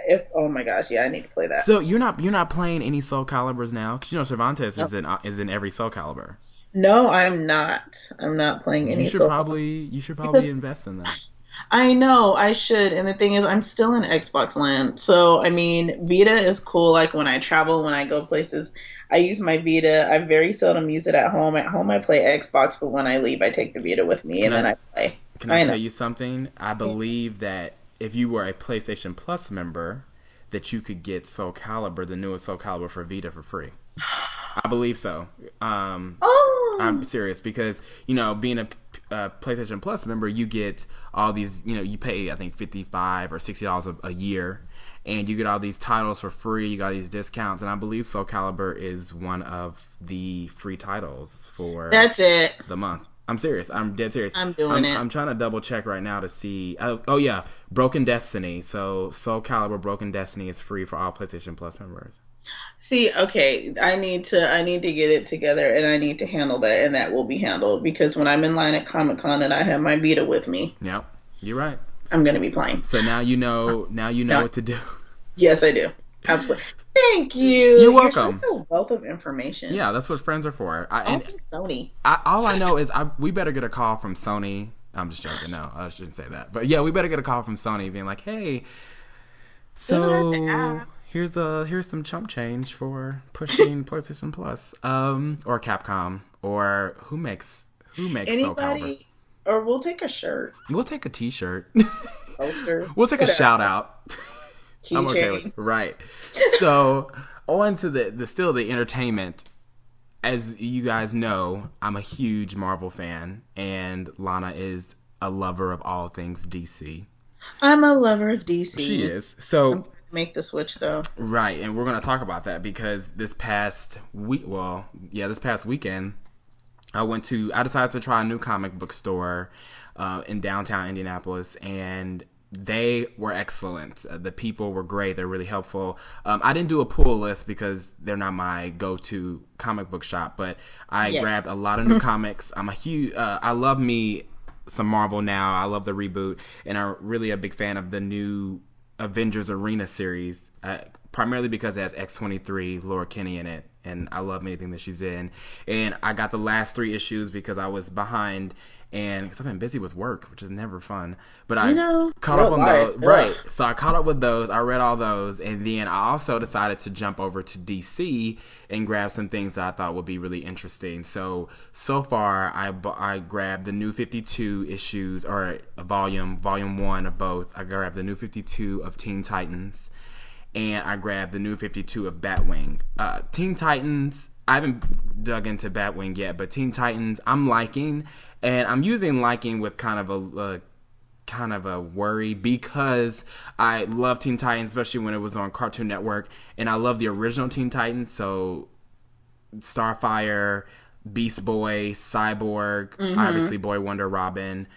if oh my gosh, yeah, I need to play that.
So you're not playing any Soul Calibers now because you know Cervantes
Nope.
is in every Soul Calibur.
No, I'm not. I'm not playing any Soul
You should probably
because
invest in that.
I know I should. And the thing is, I'm still in Xbox land. So I mean, Vita is cool. Like when I travel, when I go places, I use my Vita. I very seldom use it at home. At home, I play Xbox, but when I leave, I take the Vita with me
Can
and then
I
I play.
can I
I
tell
know.
you something? I believe that if you were a PlayStation Plus member, that you could get Soul Calibur, the newest Soul Calibur for Vita for free. I believe so. I'm
Oh,
serious because being a PlayStation Plus member, you get all these. You pay I think $55 or $60 a year, and you get all these titles for free. You got these discounts, and I believe Soul Calibur is one of the free titles for
that's it.
the month. I'm serious. I'm dead serious.
I'm doing it.
I'm trying to double check right now to see. Oh yeah, Broken Destiny. So Soul Calibur Broken Destiny is free for all PlayStation Plus members.
See, okay, I need to get it together and I need to handle that and that will be handled because when I'm in line at Comic Con and I have my Vita with me,
Yep, you're right.
I'm gonna be playing.
So now you know. Now you know
No,
what to do.
yes, I do. Absolutely. Thank you.
You're
You're such
welcome.
a wealth of information.
Yeah, that's what friends are for.
Oh, thanks, Sony.
All I know is we better get a call from Sony. I'm just joking. No, I shouldn't say that. But yeah, we better get a call from Sony being like, "Hey,
Doesn't have to
so
ask.
here's some chump change for pushing PlayStation Plus, or Capcom, or who makes Soul Calibur.
Anybody, or we'll take a shirt,
We'll take a T-shirt.
poster,
We'll take a
whatever,
shout out. I'm okay with
keychain.
right. So on to the entertainment. As you guys know, I'm a huge Marvel fan, and Lana is a lover of all things DC.
I'm a lover of
She
DC.
is. So,
Make the switch though.
right, and we're going to talk about that because this past weekend, I decided to try a new comic book store in downtown Indianapolis, and they were excellent. The people were great. They're really helpful. I didn't do a pull list because they're not my go-to comic book shop, but I
Yeah.
grabbed a lot of new comics. I love me some Marvel now. I love the reboot, and I'm really a big fan of the new Avengers Arena series, primarily because it has X-23, Laura Kinney in it, and I love anything that she's in. And I got the last 3 issues because I was behind, and because I've been busy with work, which is never fun. But I caught up
real
on
life.
those,
Ugh.
right? So I caught up with those. I read all those, and then I also decided to jump over to DC and grab some things that I thought would be really interesting. So far, I grabbed the new 52 issues, or a volume 1 of both. I grabbed the new 52 of Teen Titans, and I grabbed the new 52 of Batwing. Teen Titans, I haven't dug into Batwing yet, but Teen Titans I'm liking, and I'm using liking with kind of a worry because I love Teen Titans, especially when it was on Cartoon Network, and I love the original Teen Titans, so Starfire, Beast Boy, Cyborg, obviously Boy Wonder, Robin.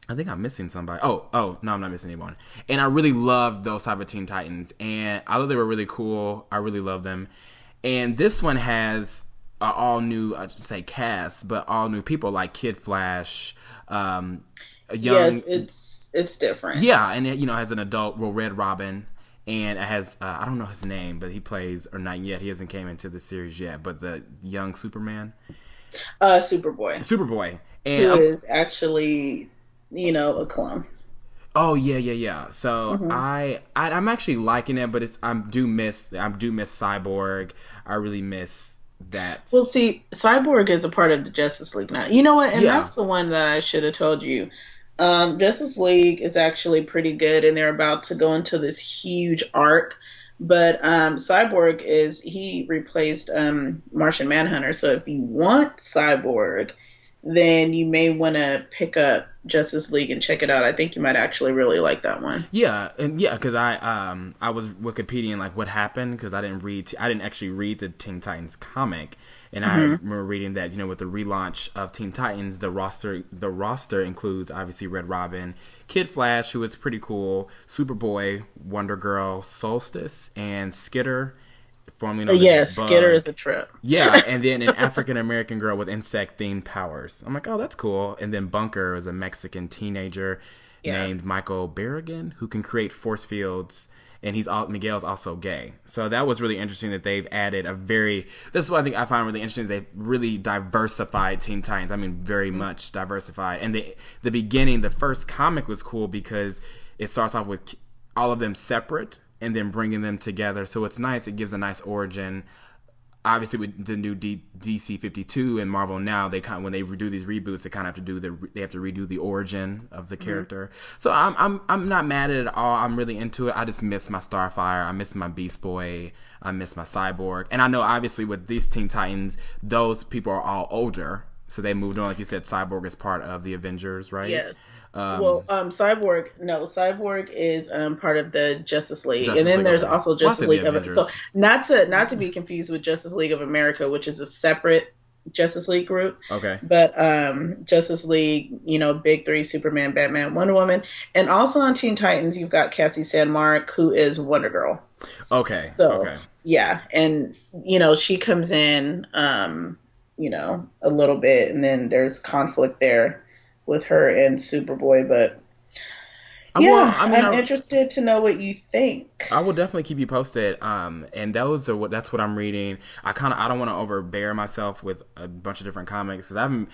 I think I'm missing somebody. Oh, no, I'm not missing anyone. And I really loved those type of Teen Titans, and I thought they were really cool. I really love them. And this one has all new, I should say cast, but all new people like Kid Flash, a young,
Yes, it's different.
yeah, and it has an adult, Red Robin, and it has I don't know his name, but he plays, or not yet. He hasn't came into the series yet, but the young Superman, Superboy, and
Who is actually, a clone.
oh yeah. So
Hmm.
I'm actually liking it, but I do miss Cyborg. I really miss that.
Well, see, Cyborg is a part of the Justice League now. You know what? And
Yeah.
that's the one that I should have told you. Justice League is actually pretty good, and they're about to go into this huge arc. But Cyborg he replaced Martian Manhunter. So if you want Cyborg, then you may want to pick up Justice League and check it out. I think you might actually really like that one.
Yeah, and yeah, because I was Wikipediaing like what happened because I didn't actually read the Teen Titans comic, and I
Hmm.
remember reading that with the relaunch of Teen Titans, the roster includes obviously Red Robin, Kid Flash, who is pretty cool, Superboy, Wonder Girl, Solstice, and Skitter, formerly known as
Yes, Skitter is
Bug.
a trip.
Yeah, and then an African American girl with insect themed powers. I'm like, oh, that's cool. And then Bunker is a Mexican teenager
Yeah.
named Michael Berrigan who can create force fields. And Miguel's also gay. So that was really interesting that they've added a very. This is what I think I find really interesting is they've really diversified Teen Titans. I mean, very much diversified. And the beginning, the first comic was cool because it starts off with all of them separate and then bringing them together. So it's nice. It gives a nice origin. Obviously, with the new DC 52 and Marvel now, they when they redo these reboots, they kind of have to they have to redo the origin of the character. So I'm not mad at it at all. I'm really into it. I just miss my Starfire. I miss my Beast Boy. I miss my Cyborg. And I know obviously with these Teen Titans, those people are all older. So they moved on, like you said. Cyborg is part of the Avengers, right?
Yes. Well, Cyborg, no, Cyborg is part of the Justice League, and
Justice
then
League.
there's
Okay.
also
Well, I
Justice
said the
League of so
Avengers.
not to be confused with Justice League of America, which is a separate Justice League group,
Okay.
but Justice League, Big Three: Superman, Batman, Wonder Woman, and also on Teen Titans you've got Cassie Sanmark, who is Wonder Girl.
Okay.
So
Okay.
yeah, and she comes in, a little bit, and then there's conflict there with her and Superboy. But
Well,
yeah,
I mean,
I'm interested to know what you think.
I will definitely keep you posted. And that's what I'm reading. I don't want to overbear myself with a bunch of different comics because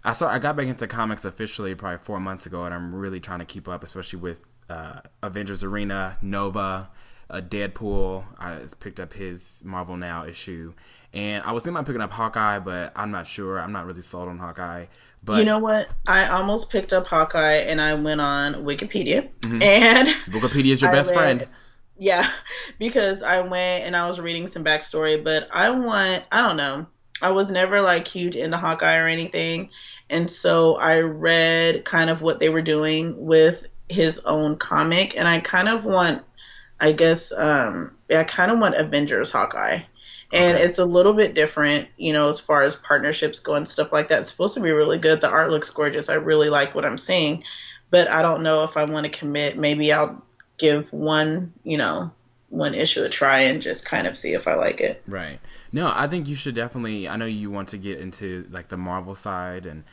I got back into comics officially probably 4 months ago, and I'm really trying to keep up, especially with Avengers Arena, Nova, Deadpool. I just picked up his Marvel Now issue, and I was thinking about picking up Hawkeye, but I'm not sure. I'm not really sold on Hawkeye.
You
But
know what? I almost picked up Hawkeye, and I went on Wikipedia, and
Wikipedia is your
I
best friend.
read, yeah, because I went and I was reading some backstory, but I don't know. I was never like huge into Hawkeye or anything. And so I read kind of what they were doing with his own comic, and I kind of want, I guess, I kind of want Avengers Hawkeye. And
Okay.
it's a little bit different, as far as partnerships go and stuff like that. It's supposed to be really good. The art looks gorgeous. I really like what I'm seeing, but I don't know if I want to commit. Maybe I'll give one issue a try and just kind of see if I like it.
Right. No, I think you should definitely. I know you want to get into like the Marvel side, and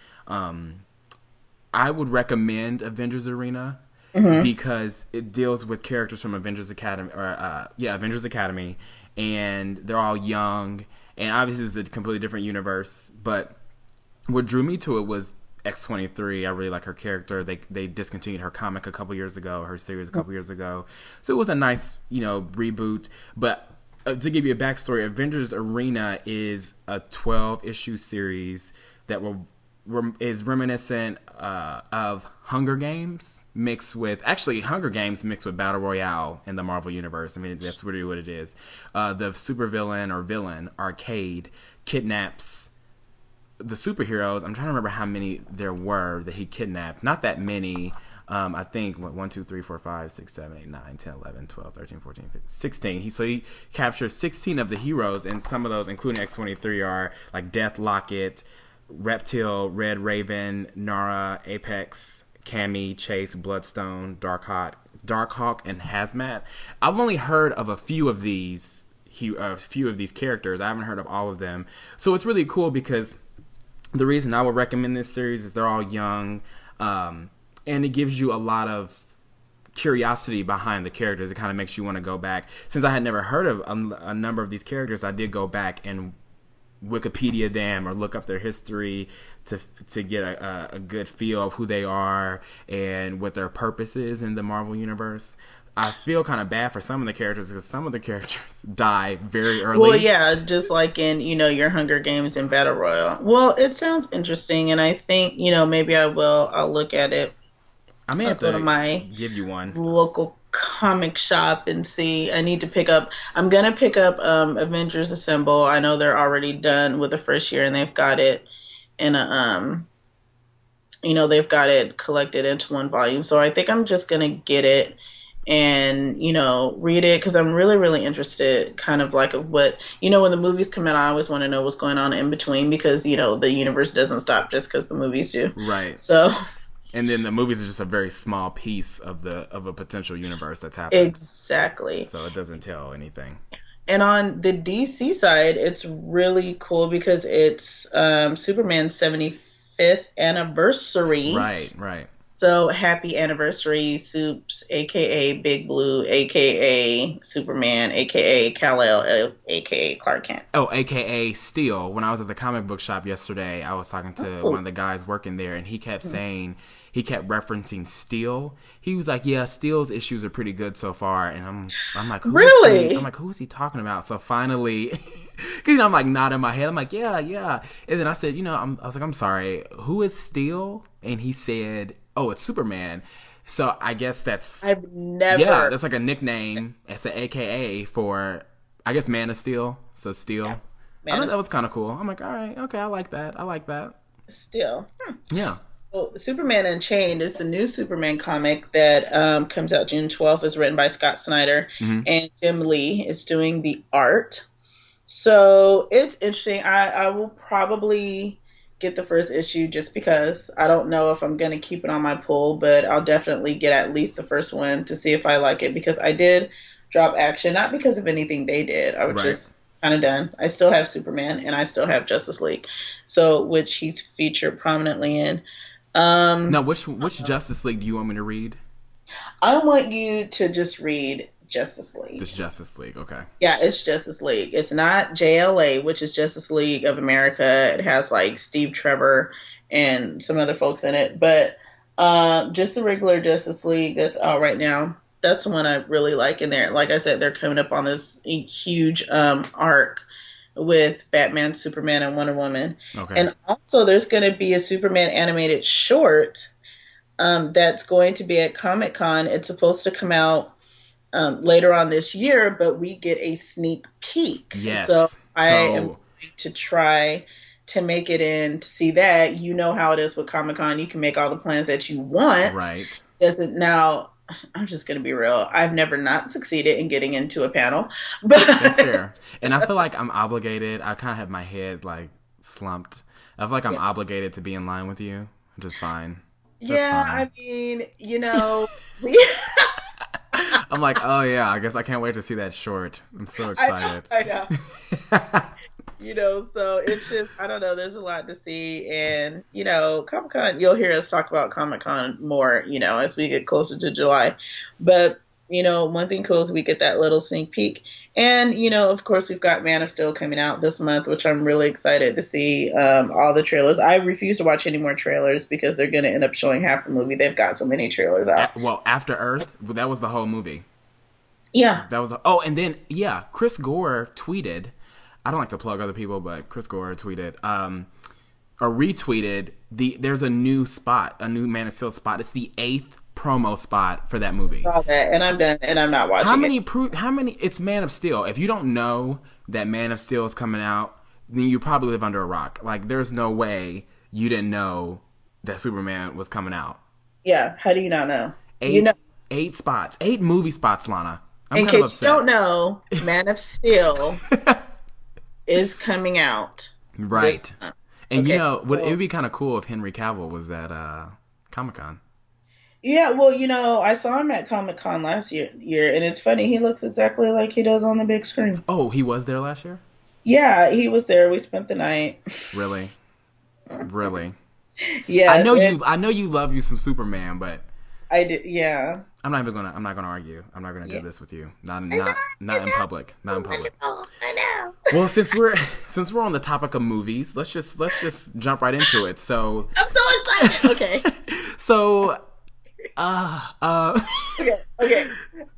I would recommend Avengers Arena because it deals with characters from Avengers Academy, or Avengers Academy, and they're all young, and obviously it's a completely different universe. But what drew me to it was X-23. I really like her character. They discontinued her comic a couple years ago, her series a couple years ago, so it was a nice reboot. But to give you a backstory, Avengers Arena is a 12 issue series that is reminiscent of Hunger Games mixed with Hunger Games mixed with Battle Royale in the Marvel universe. I mean, that's really what it is. The supervillain or villain Arcade kidnaps the superheroes. I'm trying to remember how many there were that he kidnapped. Not that many. I think 1, 2, 3, 4, 5, 6, 7, 8, 9, 10, 11, 12, 13, 14, 15, 16. He captures 16 of the heroes, and some of those, including X-23, are like Death Locket, Reptile, Red Raven, Nara, Apex, Cammy, Chase, Bloodstone, Darkhawk, and Hazmat. I've only heard of a few of these characters. I haven't heard of all of them. So it's really cool because the reason I would recommend this series is they're all young, and it gives you a lot of curiosity behind the characters. It kind of makes you want to go back. Since I had never heard of a number of these characters, I did go back and Wikipedia them or look up their history to get a good feel of who they are and what their purpose is in the Marvel universe. I feel kind of bad for some of the characters because some of the characters die very early.
Well, yeah, just like in, your Hunger Games and Battle Royale. Well, it sounds interesting, and I think, maybe I'll look at it.
I may
I'll
have
go to
to
my
give you one.
local comic shop and see. I'm going to pick up Avengers Assemble. I know they're already done with the first year, and they've got it in a they've got it collected into one volume. So I think I'm just gonna get it and read it because I'm really really interested kind of like of what when the movies come out. I always want to know what's going on in between because the universe doesn't stop just because the movies do.
Right.
So
And then the movies are just a very small piece of a potential universe that's happening.
exactly.
So it doesn't tell anything.
And on the DC side, it's really cool because it's Superman's 75th anniversary.
Right, right.
So happy anniversary, Supes, aka Big Blue, aka Superman, aka Kal-El, aka Clark Kent.
Oh, aka Steel. When I was at the comic book shop yesterday, I was talking to
Oh.
one of the guys working there, and he kept referencing Steel. He was like, "Yeah, Steel's issues are pretty good so far," and I'm like, "Who is he?"
Really?
I'm like, "Who is he talking about?" So finally, because I'm like nodding my head, I'm like, "Yeah, yeah," and then I said, I was like, "I'm sorry, who is Steel?" And he said, "Oh, it's Superman." So I guess that's
I've never.
yeah, that's like a nickname. It's an AKA for, I guess, Man of Steel. So Steel.
Yeah,
I
Man
thought
of
that was kind of cool. I'm like, all right, okay, I like that. I like that.
Steel.
Yeah.
Well, Superman Unchained is the new Superman comic that comes out June 12th. Is written by Scott Snyder
Hmm.
and Jim Lee is doing the art. So it's interesting. I will probably get the first issue just because I don't know if I'm going to keep it on my pull, but I'll definitely get at least the first one to see if I like it because I did drop Action, not because of anything they did. I was
Right.
just kind of done. I still have Superman and I still have Justice League, so which he's featured prominently in.
Now,
Um,
which Justice League do you want me to read?
I want you to just read Justice League.
This Justice League. Okay.
Yeah, it's Justice League. It's not JLA, which is Justice League of America. It has like Steve Trevor and some other folks in it, but just the regular Justice League that's out right now. That's the one I really like in there. Like I said, they're coming up on this huge arc with Batman, Superman, and Wonder Woman.
Okay.
And also, there's going to be a Superman animated short that's going to be at Comic Con. It's supposed to come out later on this year, but we get a sneak peek. So
Yes.
I am
So
going to try to make it in to see that. You know how it is with Comic Con. You can make all the plans that you want.
right.
Doesn't now. I'm just going to be real. I've never not succeeded in getting into a panel, but
That's fair. And I feel like I'm obligated. I kind of have my head like slumped. I feel like I'm
yeah,
obligated to be in line with you, which is fine. That's
yeah.
fine.
I mean, we.
I'm like, oh yeah, I guess I can't wait to see that short. I'm so excited.
I know. So it's just, I don't know, there's a lot to see. And, Comic Con, you'll hear us talk about Comic Con more, as we get closer to July. But, one thing cool is we get that little sneak peek. And, of course, we've got Man of Steel coming out this month, which I'm really excited to see all the trailers. I refuse to watch any more trailers because they're going to end up showing half the movie. They've got so many trailers out.
Well, After Earth, that was the whole movie.
Yeah.
That was oh, and then yeah, Chris Gore tweeted. I don't like to plug other people, but Chris Gore tweeted or retweeted there's a new spot, a new Man of Steel spot. It's the 8th promo spot for that movie.
Saw that, and I'm done, and I'm not watching
How many? It's Man of Steel. If you don't know that Man of Steel is coming out, then you probably live under a rock. Like, there's no way you didn't know that Superman was coming out.
Yeah, how do you not know?
Eight, 8 spots, 8 movie spots, Lana. I'm
In
kind of
case
upset.
you don't know, Man of Steel is coming out.
Right.
This month.
And
Okay,
it would
so
be kind of cool if Henry Cavill was at Comic-Con.
yeah, well, I saw him at Comic Con last year, and it's funny. He looks exactly like he does on the big screen.
Oh, he was there last year?
Yeah, he was there. We spent the night.
Really? Really?
Yeah,
I know you love you some Superman, but
I did. Yeah.
I'm not gonna argue. I'm not gonna
Yeah.
do this with you.
I
Not
know,
in public. Not in public.
wonderful. I know.
Well, since we're on the topic of movies, let's just jump right into it. So
I'm so excited. Okay.
so
Okay.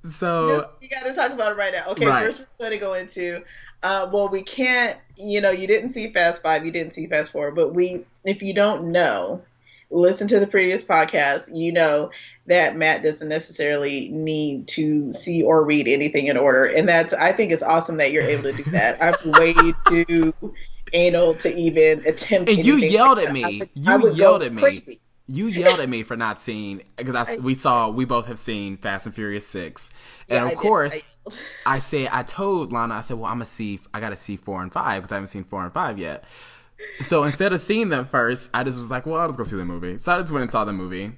so
You got to talk about it right now. Okay,
Right.
first we're going to go into. Well, we can't. You didn't see Fast Five, you didn't see Fast Four, but if you don't know, listen to the previous podcast. You know that Matt doesn't necessarily need to see or read anything in order, and I think it's awesome that you're able to do that. I'm way too anal to even attempt.
and you
anything
yelled
like
at
that.
me.
I
You
would
yelled
go
at me.
crazy.
You yelled at me for not seeing because we both have seen Fast and Furious 6, and
Yeah,
of
I did.
course I told Lana, I said, well, I gotta see 4 and 5 because I haven't seen 4 and 5 yet. So instead of seeing them first, I just was like, well, I'll just go see the movie. So I just went and saw the movie.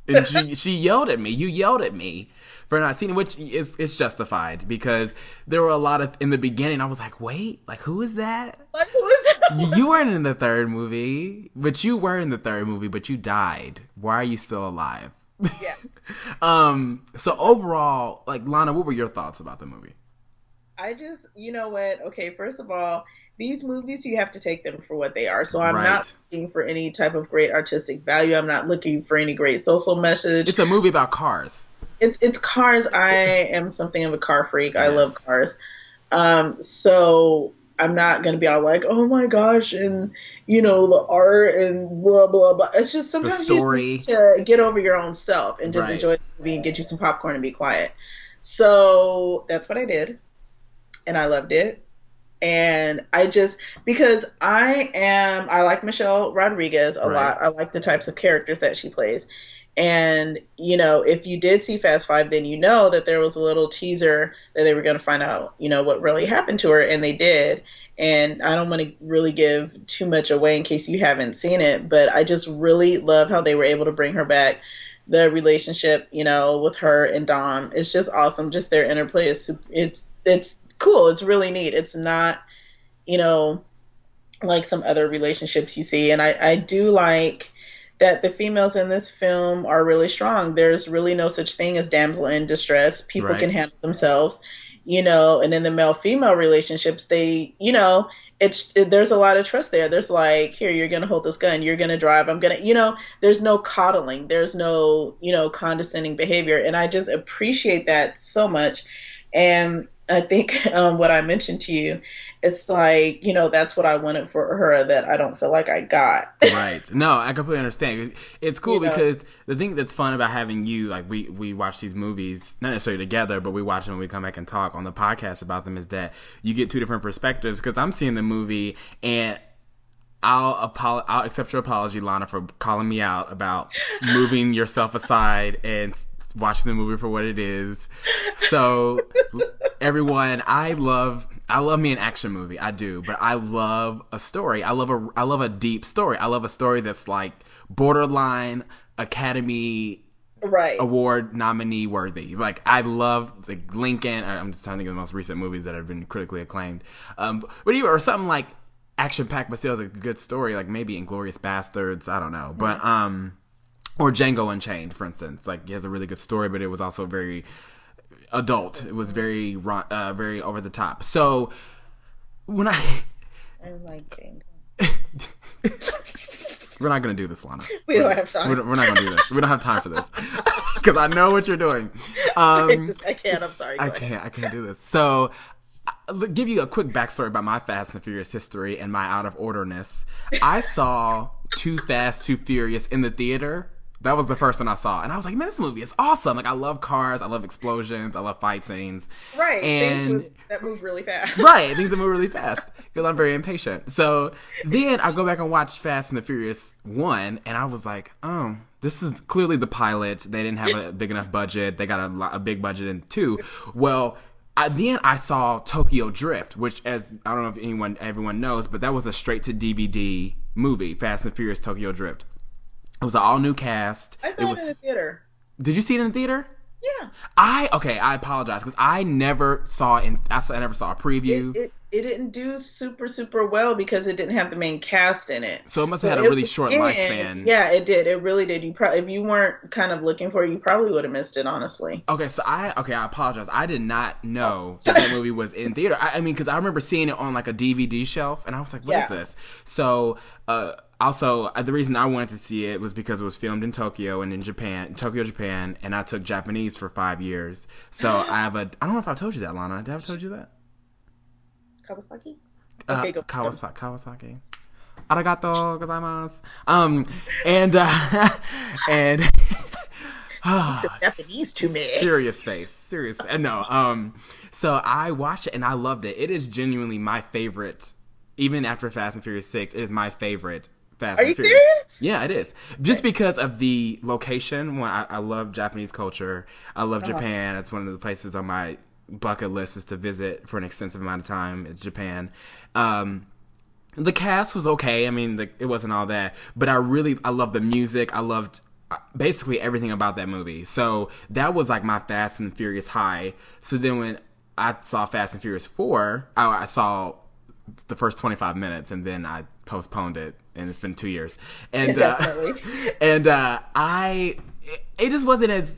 And she yelled at me. You yelled at me for not seeing it, which is justified because there were a lot of in the beginning. I was like, wait, like who is that?
Like, who is that?
You weren't in the third movie, but you were in the third movie, but you died. Why are you still alive?
Yeah.
So overall, like Lana, what were your thoughts about the movie?
I just, you know what? Okay, first of all, these movies, you have to take them for what they are. So I'm
Right.
not looking for any type of great artistic value. I'm not looking for any great social message.
It's a movie about cars.
It's cars. I am something of a car freak. I
Yes.
love cars. So I'm not going to be all like, oh my gosh, and the art and blah, blah, blah. It's just sometimes you
story.
just need to get over your own self and just
Right.
enjoy the movie and get you some popcorn and be quiet. So that's what I did. And I loved it. And because I like Michelle Rodriguez a
Right.
lot. I like the types of characters that she plays. And, if you did see Fast Five, then you know that there was a little teaser that they were going to find out, what really happened to her. And they did. And I don't want to really give too much away in case you haven't seen it. But I just really love how they were able to bring her back. The relationship, with her and Dom is just awesome. Just their interplay it's cool. It's really neat. It's not, like some other relationships you see. And I do like that the females in this film are really strong. There's really no such thing as damsel in distress. People
Right.
can handle themselves, and in the male-female relationships, they, there's a lot of trust there. There's like, here, you're going to hold this gun. You're going to drive. I'm going to, there's no coddling. There's no, condescending behavior. And I just appreciate that so much. And I think what I mentioned to you, it's like, that's what I wanted for her that I don't feel like I got.
Right. No, I completely understand. It's cool because the thing that's fun about having you, like we watch these movies, not necessarily together, but we watch them when we come back and talk on the podcast about them, is that you get two different perspectives. Because I'm seeing the movie and I'll accept your apology, Lana, for calling me out about moving yourself aside and watching the movie for what it is. So everyone, I love me an action movie. I do, but I love a story. I love a deep story. I love a story that's like borderline Academy
Right.
Award nominee worthy. Like I love the Lincoln. I'm just trying to think of the most recent movies that have been critically acclaimed. Or something like action packed, but still has a good story. Like maybe Inglourious Bastards. I don't know, but or Django Unchained, for instance. Like it has a really good story, but it was also very adult. It was very very over the top. So when I
like Django.
we're not gonna do this, Lana.
We don't have time.
We're not gonna do this. We don't have time for this because I know what you're doing.
I can't. I'm sorry.
I can't do this. So I'll give you a quick backstory about my Fast and Furious history and my out of orderness. I saw Too Fast, Too Furious in the theater. That was the first one I saw. And I was like, man, this movie is awesome. Like, I love cars. I love explosions. I love fight scenes.
Right.
And
that move really fast.
right. Things that move really fast because I'm very impatient. So then I go back and watch Fast and the Furious 1. And I was like, oh, this is clearly the pilot. They didn't have a big enough budget. They got a big budget in 2. Well, then I saw Tokyo Drift, which, as I don't know if everyone knows, but that was a straight to DVD movie, Fast and Furious Tokyo Drift. It was an all new cast.
I saw it in the theater.
Did you see it in the theater?
Yeah.
I apologize because I never saw a preview.
It didn't do super well because it didn't have the main cast in it.
So it must have had a really short lifespan.
Yeah, it did. It really did. If you weren't kind of looking for it, you probably would have missed it, honestly.
Okay, so I apologize. I did not know that movie was in theater. I mean, because I remember seeing it on like a DVD shelf, and I was like, "What is this?" So, also, the reason I wanted to see it was because it was filmed in Tokyo and in Tokyo, Japan, and I took Japanese for 5 years. So I don't know if I told you that, Lana. Did I told you that?
Kawasaki? Okay, go.
Kawasaki. Arigato gozaimasu. And
Japanese to me.
Serious face. No. So I watched it and I loved it. It is genuinely my favorite. Even after Fast and Furious 6, it is my favorite Fast
Are
and
you
Furious.
serious?
Yeah, it is. Just because of the location. When I love Japanese culture. I love
Uh-huh.
Japan. It's one of the places on my bucket list is to visit for an extensive amount of time. It's Japan. The cast was okay. I mean, it wasn't all that, but I loved the music. I loved basically everything about that movie. So that was like my Fast and Furious high. So then when I saw Fast and Furious 4, I saw the first 25 minutes and then I postponed it, and it's been 2 years. And
Definitely.
it just wasn't as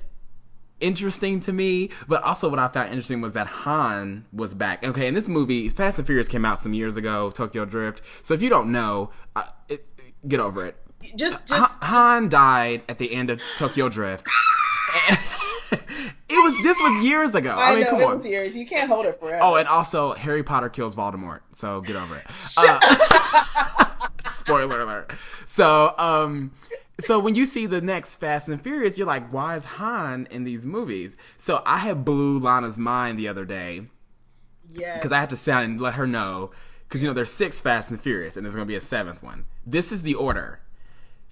interesting to me, but also what I found interesting was that Han was back. Okay, in this movie, Fast and Furious came out some years ago, Tokyo Drift. So if you don't know, get over it. Han died at the end of Tokyo Drift. This was years ago. I mean,
know,
come
it
on.
was years. You can't hold it forever.
Oh, and also Harry Potter kills Voldemort. So get over it. Spoiler alert. So when you see the next Fast and Furious, you're like, why is Han in these movies? So I had blew Lana's mind the other day.
Yeah.
Because I had to sit down and let her know. Because, there's 6 Fast and Furious, and there's going to be a 7th one. This is the order.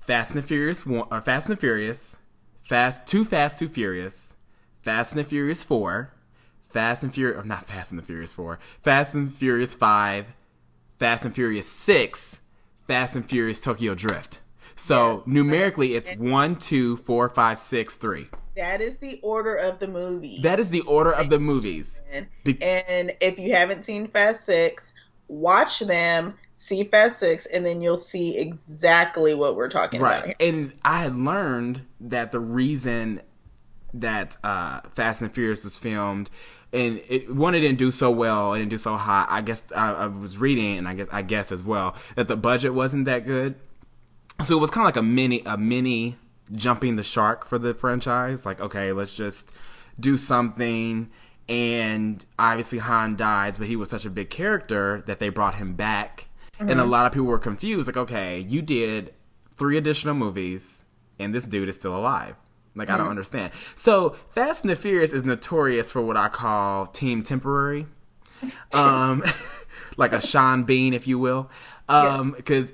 Fast and the Furious, Too Fast, Too Furious, Fast and the Furious 4, Fast and Furious, or not Fast and the Furious 4, Fast and Furious 5, Fast and Furious 6, Fast and Furious Tokyo Drift. So numerically, it's 1, 2, 4, 5, 6, 3.
That is the order of the movie.
That is the order of the movies.
And if you haven't seen Fast 6, watch them, see Fast 6, and then you'll see exactly what we're talking about here.
And I had learned that the reason that Fast and Furious was filmed, and it didn't do so well, it didn't do so hot. I guess I was reading, and I guess as well, that the budget wasn't that good. So it was kind of like a mini jumping the shark for the franchise. Like, okay, let's just do something. And obviously Han dies, but he was such a big character that they brought him back. Mm-hmm. And a lot of people were confused. Like, okay, you did 3 additional movies, and this dude is still alive. Like, I don't understand. So Fast and the Furious is notorious for what I call team temporary. Like a Sean Bean, if you will. Because,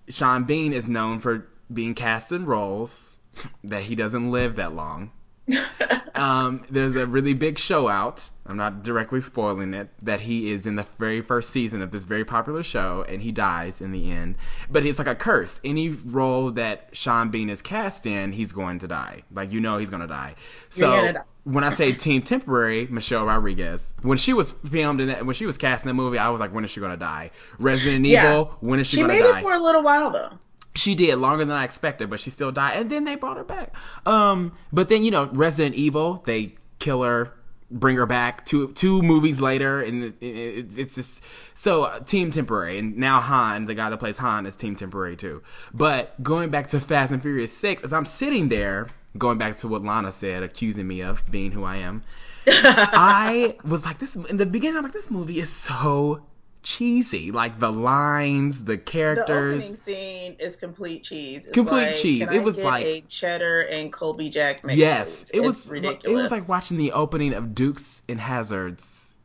Sean Bean is known for being cast in roles that he doesn't live that long. There's a really big show out. I'm not directly spoiling it. That he is in the very first season of this very popular show, and he dies in the end. But it's like a curse. Any role that Sean Bean is cast in, he's going to die. Like, he's going to die. So when I say team temporary, Michelle Rodriguez, when she was filmed when she was cast in the movie, I was like, when is she going to die? Resident Evil, when is she going to die?
She made it for a little while though.
She did longer than I expected, but she still died, and then they brought her back. But then Resident Evil, they kill her, bring her back two movies later, and it's just so team temporary. And now Han, the guy that plays Han, is team temporary too. But going back to Fast and Furious 6, as I'm sitting there, going back to what Lana said, accusing me of being who I am, I was like, this in the beginning. I'm like, this movie is so cheesy. Like the lines, the characters.
The opening scene is complete cheese. It's
complete cheese.
It was like a cheddar and Colby Jack mix.
Yes,
it was ridiculous.
It was like watching the opening of Dukes and Hazards.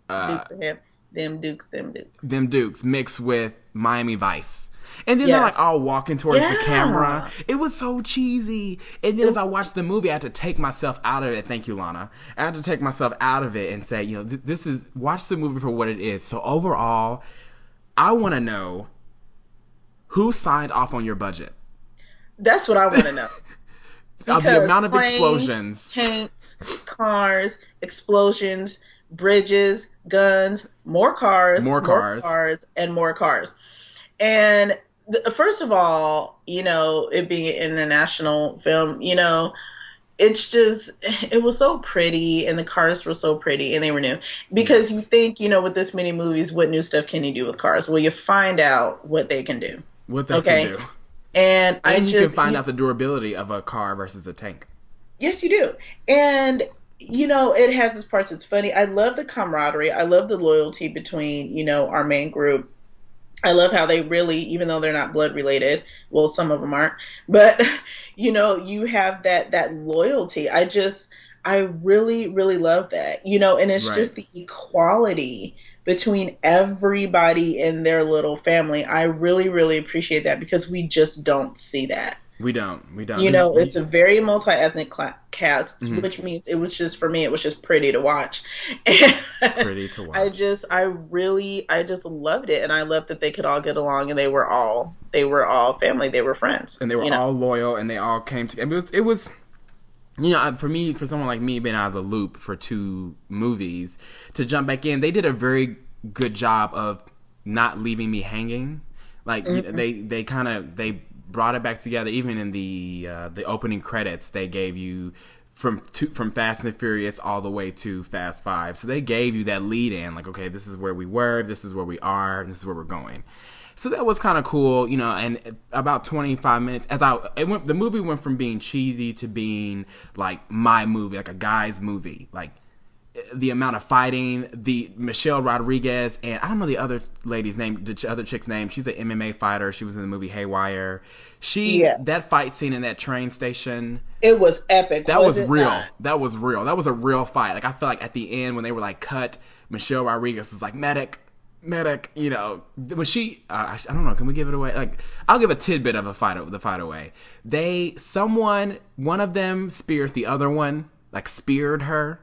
Them
Dukes mixed with Miami Vice. And then they're like all walking towards the camera. It was so cheesy. And then as I watched the movie, I had to take myself out of it. Thank you, Lana. I had to take myself out of it and say, this is, watch the movie for what it is. So overall, I want to know who signed off on your budget.
That's what I want to know.
The amount of
planes,
explosions.
Tanks, cars, explosions, bridges, guns, more cars, and more cars. And first of all, it being an international film, it's just, it was so pretty, and the cars were so pretty, and they were new. Because you think, with this many movies, what new stuff can you do with cars? Well, you find out what they can do.
What they can do.
And
you can find out the durability of a car versus a tank.
Yes, you do. And, it has its parts. It's funny. I love the camaraderie. I love the loyalty between, our main group. I love how they really, even though they're not blood related, well, some of them aren't, but, you have that loyalty. I I really, really love that. And it's
Right.
just the equality between everybody in their little family. I really, really appreciate that because we just don't see that.
We don't. We don't. This,
It's a very multi-ethnic cast,
mhm.
which means it was just for me, it was just pretty to watch. And
Pretty to watch.
I just loved it, and I loved that they could all get along, and they were all family, they were friends.
And they were all loyal, and they all came together. It was for me, for someone like me being out of the loop for 2 movies, to jump back in, they did a very good job of not leaving me hanging. Like they kind of they brought it back together. Even in the opening credits, they gave you from Fast and the Furious all the way to Fast Five. So they gave you that lead in, like, okay, this is where we were, this is where we are, and this is where we're going. So that was kind of cool, and about 25 minutes the movie went from being cheesy to being like my movie, like a guy's movie. Like the amount of fighting, the Michelle Rodriguez, and I don't know the other lady's name, the other chick's name. She's an MMA fighter. She was in the movie Haywire. That
Yes.
fight scene in that train station,
It was epic,
that
was
was
it
real.
not?
That was real. That was a real fight. Like I feel like at the end when they were like cut, Michelle Rodriguez was like medic. When she, I don't know. Can we give it away? Like I'll give a tidbit of the fight away. One of them speared the other one, like speared her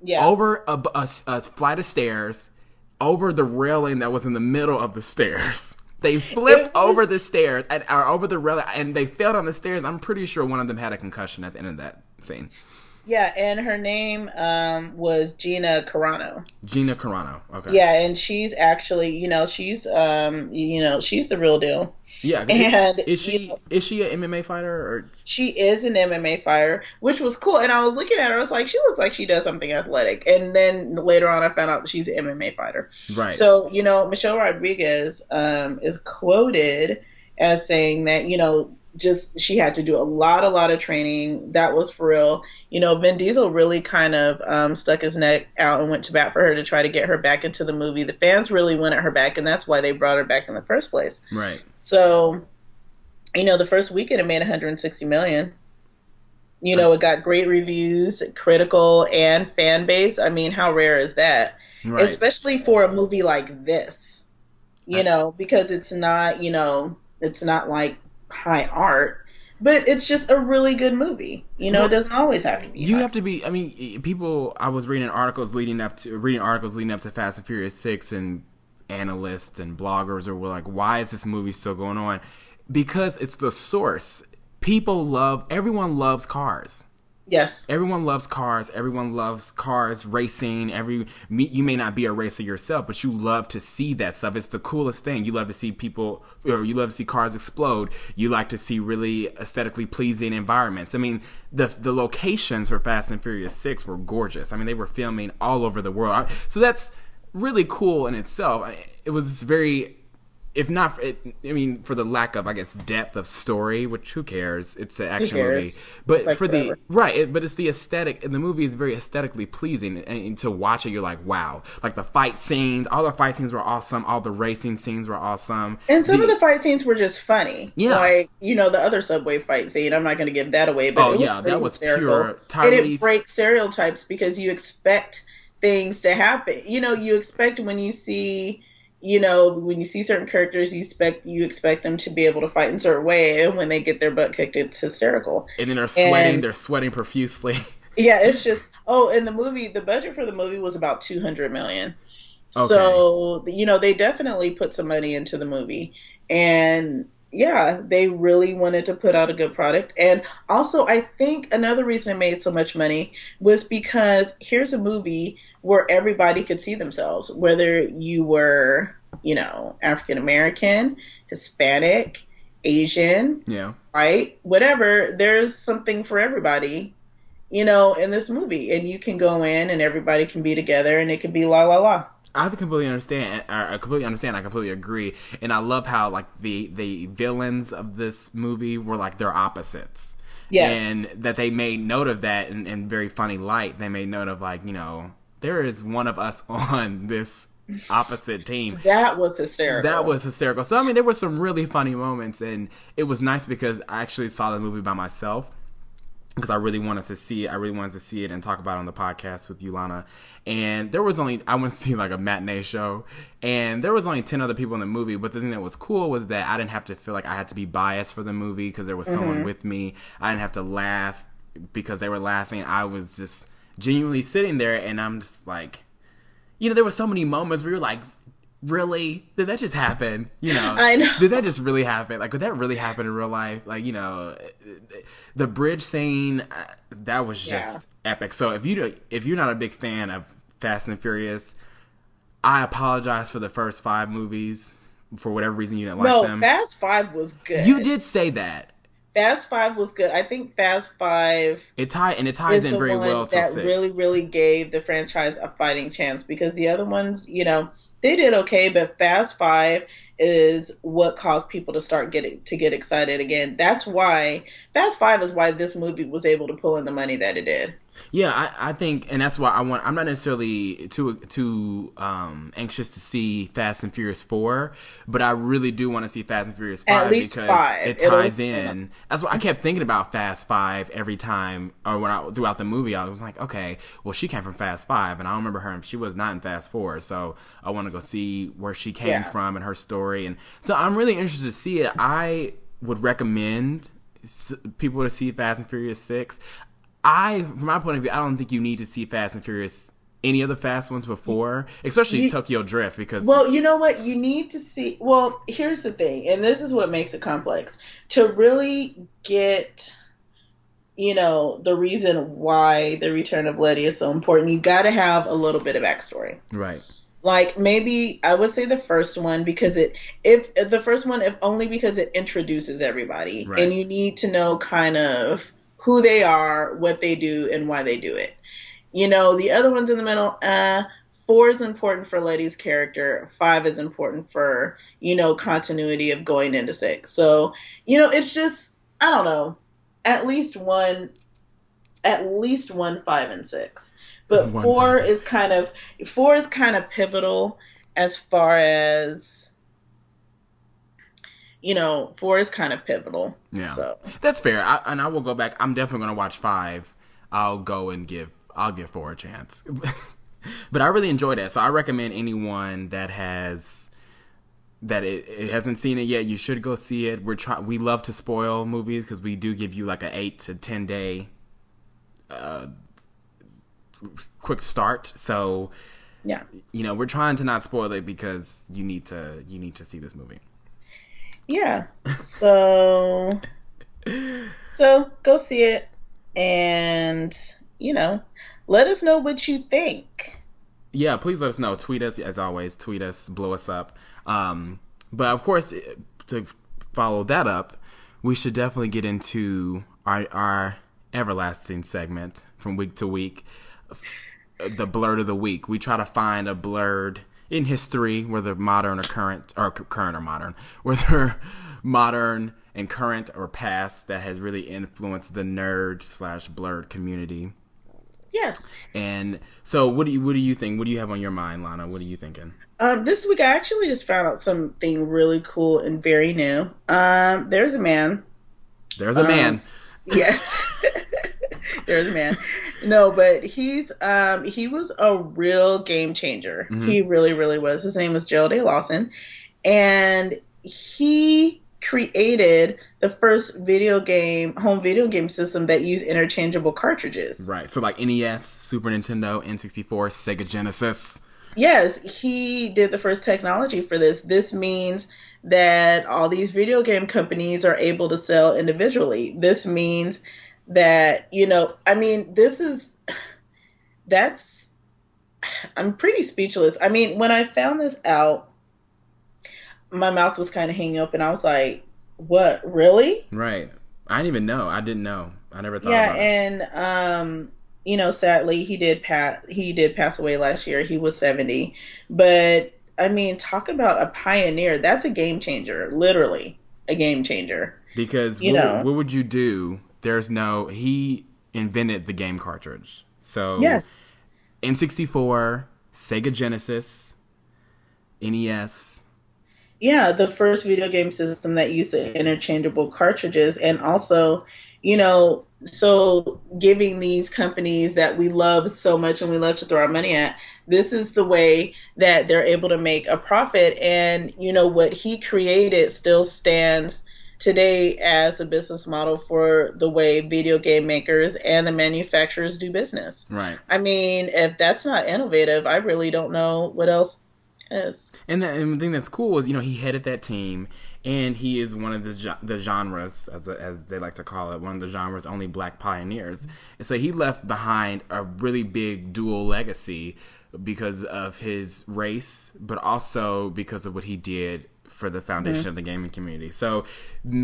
Yeah.
over a flight of stairs, over the railing that was in the middle of the stairs. They flipped
It
over
was
the stairs or over the railing, and they fell on the stairs. I'm pretty sure one of them had a concussion at the end of that scene.
Yeah, and her name was Gina Carano.
Gina Carano. Okay.
Yeah, and she's actually, she's the real deal.
Yeah.
And
Is she an MMA fighter or?
she is an MMA fighter, which was cool. And I was looking at her, I was like, she looks like she does something athletic. And then later on, I found out that she's an MMA fighter.
Right.
So, Michelle Rodriguez is quoted as saying that, just she had to do a lot of training. That was for real. Vin Diesel really kind of stuck his neck out and went to bat for her to try to get her back into the movie. The fans really wanted her back, and that's why they brought her back in the first place.
Right.
So, the first weekend it made 160 million. It got great reviews, critical and fan base. I mean, how rare is that?
Right.
Especially for a movie like this, because it's not like high art, but it's just a really good movie. It doesn't always have to be.
You have to be. I mean, people. I was reading articles leading up to Fast and Furious 6, and analysts and bloggers were like, "Why is this movie still going on?" Because it's the source. Everyone loves cars.
Yes.
Everyone loves cars. Everyone loves cars, racing. You may not be a racer yourself, but you love to see that stuff. It's the coolest thing. You love to see people, or you love to see cars explode. You like to see really aesthetically pleasing environments. I mean, the locations for Fast and Furious 6 were gorgeous. I mean, they were filming all over the world. So that's really cool in itself. It was very, if not, for the lack of, I guess, depth of story, which who cares? It's an action movie, but
like
for
forever.
but it's the aesthetic, and the movie is very aesthetically pleasing, and to watch it, you're like, wow! Like all the fight scenes were awesome, all the racing scenes were awesome,
And some of the fight scenes were just funny.
Yeah.
Like, the other subway fight scene, I'm not going to give that away, but it was pretty
that was
hysterical.
pure
And it
Tyrese.
breaks stereotypes because you expect things to happen. You expect when you see certain characters, you expect them to be able to fight in a certain way, and when they get their butt kicked, it's hysterical.
And then they're sweating profusely.
Yeah, it's just and the budget for the movie was about 200 million.
Okay.
So, they definitely put some money into the movie. And yeah, they really wanted to put out a good product. And also, I think another reason it made so much money was because here's a movie where everybody could see themselves, whether you were, African American, Hispanic, Asian,
Yeah.
white, whatever. There's something for everybody, in this movie. And you can go in and everybody can be together and it can be la la la.
I completely understand. I completely agree, and I love how like the villains of this movie were like their opposites.
Yes.
And that they made note of that in very funny light. They made note of like, there is one of us on this opposite team.
That was hysterical.
That was hysterical. So I mean, there were some really funny moments, and it was nice because I actually saw the movie by myself. because I really wanted to see it. I really wanted to see it and talk about it on the podcast with you, Lana. And there was only, I went to see like a matinee show, and there was only 10 other people in the movie. But the thing that was cool was that I didn't have to feel like I had to be biased for the movie because there was someone with me. I didn't have to laugh because they were laughing. I was just genuinely sitting there, and I'm just like, there were so many moments where you're like, really? Did that just happen?
I know.
Did that just really happen? Like, could that really happen in real life? Like, the bridge scene, that was just epic. So if you're not a big fan of Fast and Furious, I apologize for the first 5 movies. For whatever reason, you didn't like them.
No, Fast 5 was good.
You did say that.
Fast 5 was good. I think Fast 5
it ties in very well to
that
6.
really gave the franchise a fighting chance, because the other ones, they did okay, but Fast 5 is what caused people to get excited again. That's why Fast 5 is why this movie was able to pull in the money that it did.
Yeah, I think, and that's why I'm not necessarily too anxious to see Fast and Furious 4, but I really do want to see Fast and Furious 5
At least
because
5.
it ties in. That's why I kept thinking about Fast 5 every time, or throughout the movie. I was like, okay, well, she came from Fast 5, and I don't remember her. She was not in Fast 4, so I want to go see where she came from and her story, and so I'm really interested to see it. I would recommend people to see Fast and Furious 6. From my point of view, I don't think you need to see Fast and Furious, any of the Fast ones before, especially Tokyo Drift, because...
Well, you know what? You need to see... Well, here's the thing, and this is what makes it complex. To really get, the reason why the return of Letty is so important, you got to have a little bit of backstory.
Right.
Like, maybe I would say the first one, because if only because it introduces everybody,
right.
And you need to know kind of who they are, what they do, and why they do it. The other ones in the middle, 4 is important for Letty's character. 5 is important for, continuity of going into 6. So, it's just, I don't know, at least one, 5, and 6. But 4 is kind of pivotal as far as, 4 is kind of pivotal.
Yeah,
so.
That's fair. I will go back. I'm definitely going to watch 5. I'll give 4 a chance. But I really enjoyed it. So I recommend anyone that it hasn't seen it yet, you should go see it. We love to spoil movies because we do give you like an 8 to 10 day quick start. So
yeah,
we're trying to not spoil it because you need to see this movie.
Yeah. So go see it, and let us know what you think.
Yeah, please let us know. Tweet us, as always. Tweet us, blow us up. But of course, to follow that up, we should definitely get into our everlasting segment from week to week, the blurred of the week. We try to find a blurred in history, whether modern or current, or current or modern, whether modern and current or past, that has really influenced the nerd/blurred community.
Yes.
And so what do you think? What do you have on your mind, Lana? What are you thinking?
This week I actually just found out something really cool and very new. There's a man.
There's a man.
Yes. There's a man. No, but he was a real game changer. Mm-hmm. He really, really was. His name was Gerald A. Lawson. And he created the first home video game system that used interchangeable cartridges.
Right. So like NES, Super Nintendo, N64, Sega Genesis.
Yes, he did the first technology for this. This means that all these video game companies are able to sell individually. This means that, I'm pretty speechless. I mean, when I found this out, my mouth was kind of hanging open. I was like, what, really?
Right. I didn't even know. I didn't know. I never thought about it.
And, sadly, he did pass away last year. He was 70. But, I mean, talk about a pioneer. That's a game changer. Literally a game changer.
Because what would you do? He invented the game cartridge. So,
yes.
N64, Sega Genesis, NES.
Yeah, the first video game system that used the interchangeable cartridges. And also, So giving these companies that we love so much and we love to throw our money at, this is the way that they're able to make a profit. And you know what he created still stands today as the business model for the way video game makers and the manufacturers do business.
Right.
I mean, if that's not innovative, I really don't know what else is.
And the thing that's cool is, he headed that team, and he is one of the genres, as they like to call it, one of the genres' only black pioneers. And so he left behind a really big dual legacy because of his race, but also because of what he did for the foundation of the gaming community. So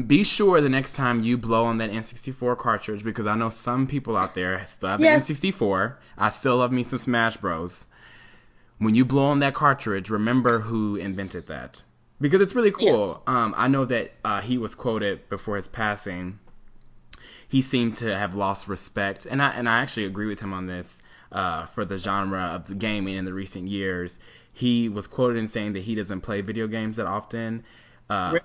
be sure the next time you blow on that N64 cartridge, because I know some people out there still have an N64. I still love me some Smash Bros. When you blow on that cartridge, remember who invented that. Because it's really cool. Yes. I know that he was quoted before his passing. He seemed to have lost respect. And I actually agree with him on this for the genre of the gaming in the recent years. He was quoted in saying that he doesn't play video games that often. Really?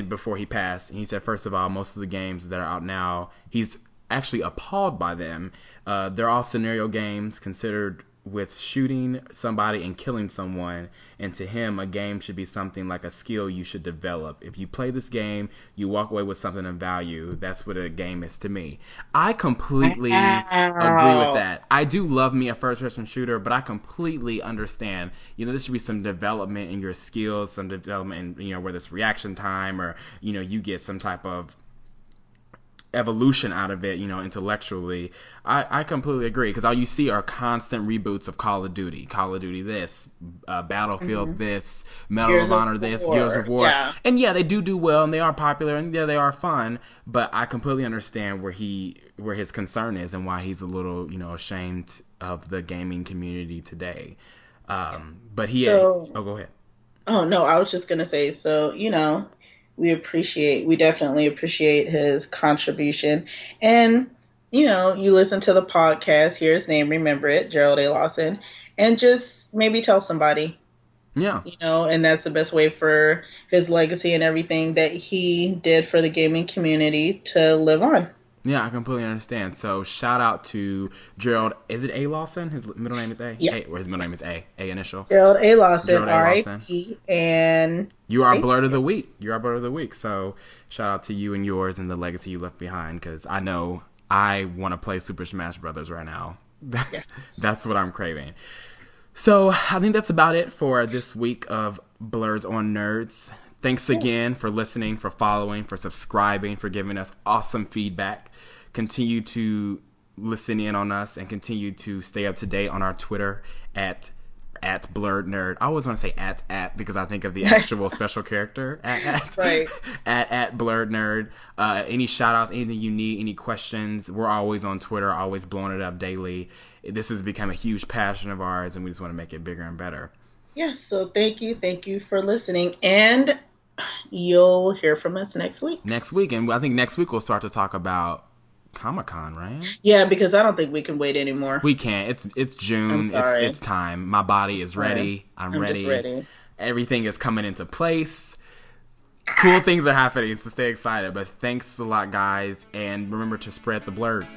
Before he passed. He said, first of all, most of the games that are out now, he's actually appalled by them. They're all scenario games considered with shooting somebody and killing someone, and to him a game should be something like a skill you should develop. If you play this game, you walk away with something of value. That's what a game is to me. I completely agree with that. I do love me a first-person shooter, but I completely understand, there should be some development in your skills, some development in, whether it's reaction time or, you get some type of evolution out of it, intellectually. I completely agree, because all you see are constant reboots of Call of Duty this, Battlefield this, Medal of Honor this, Gears of War. Yeah. And they do well, and they are popular, and they are fun, but I completely understand where his concern is and why he's a little, ashamed of the gaming community today. But go ahead.
Oh, no, I was just going to say, so, we definitely appreciate his contribution. And, you listen to the podcast, hear his name, remember it, Gerald A. Lawson, and just maybe tell somebody.
Yeah.
And that's the best way for his legacy and everything that he did for the gaming community to live on.
Yeah, I completely understand. So shout out to Gerald. Is it A. Lawson? His middle name is A?
Yeah.
Or his middle name is A initial?
Gerald A. Lawson, R.I.P. And
you are Blerd of the Week. You are Blerd of the Week. So shout out to you and yours and the legacy you left behind, because I know I want to play Super Smash Brothers right now. Yes. That's what I'm craving. So I think that's about it for this week of Blerds on Nerds. Thanks again for listening, for following, for subscribing, for giving us awesome feedback. Continue to listen in on us and continue to stay up to date on our Twitter at Blerd Nerd. I always want to say at because I think of the actual special character
right.
at Blerd Nerd. Any shout outs, anything you need, any questions, we're always on Twitter, always blowing it up daily. This has become a huge passion of ours, and we just want to make it bigger and better.
Yes, so thank you for listening, and you'll hear from us next week.
And I think next week we'll start to talk about Comic-Con, right?
Yeah, because I don't think we can wait anymore.
We can't. It's June. It's time. My body is ready. I'm ready.
Just ready.
Everything is coming into place. Cool things are happening, so stay excited. But thanks a lot, guys, and remember to spread the blerd.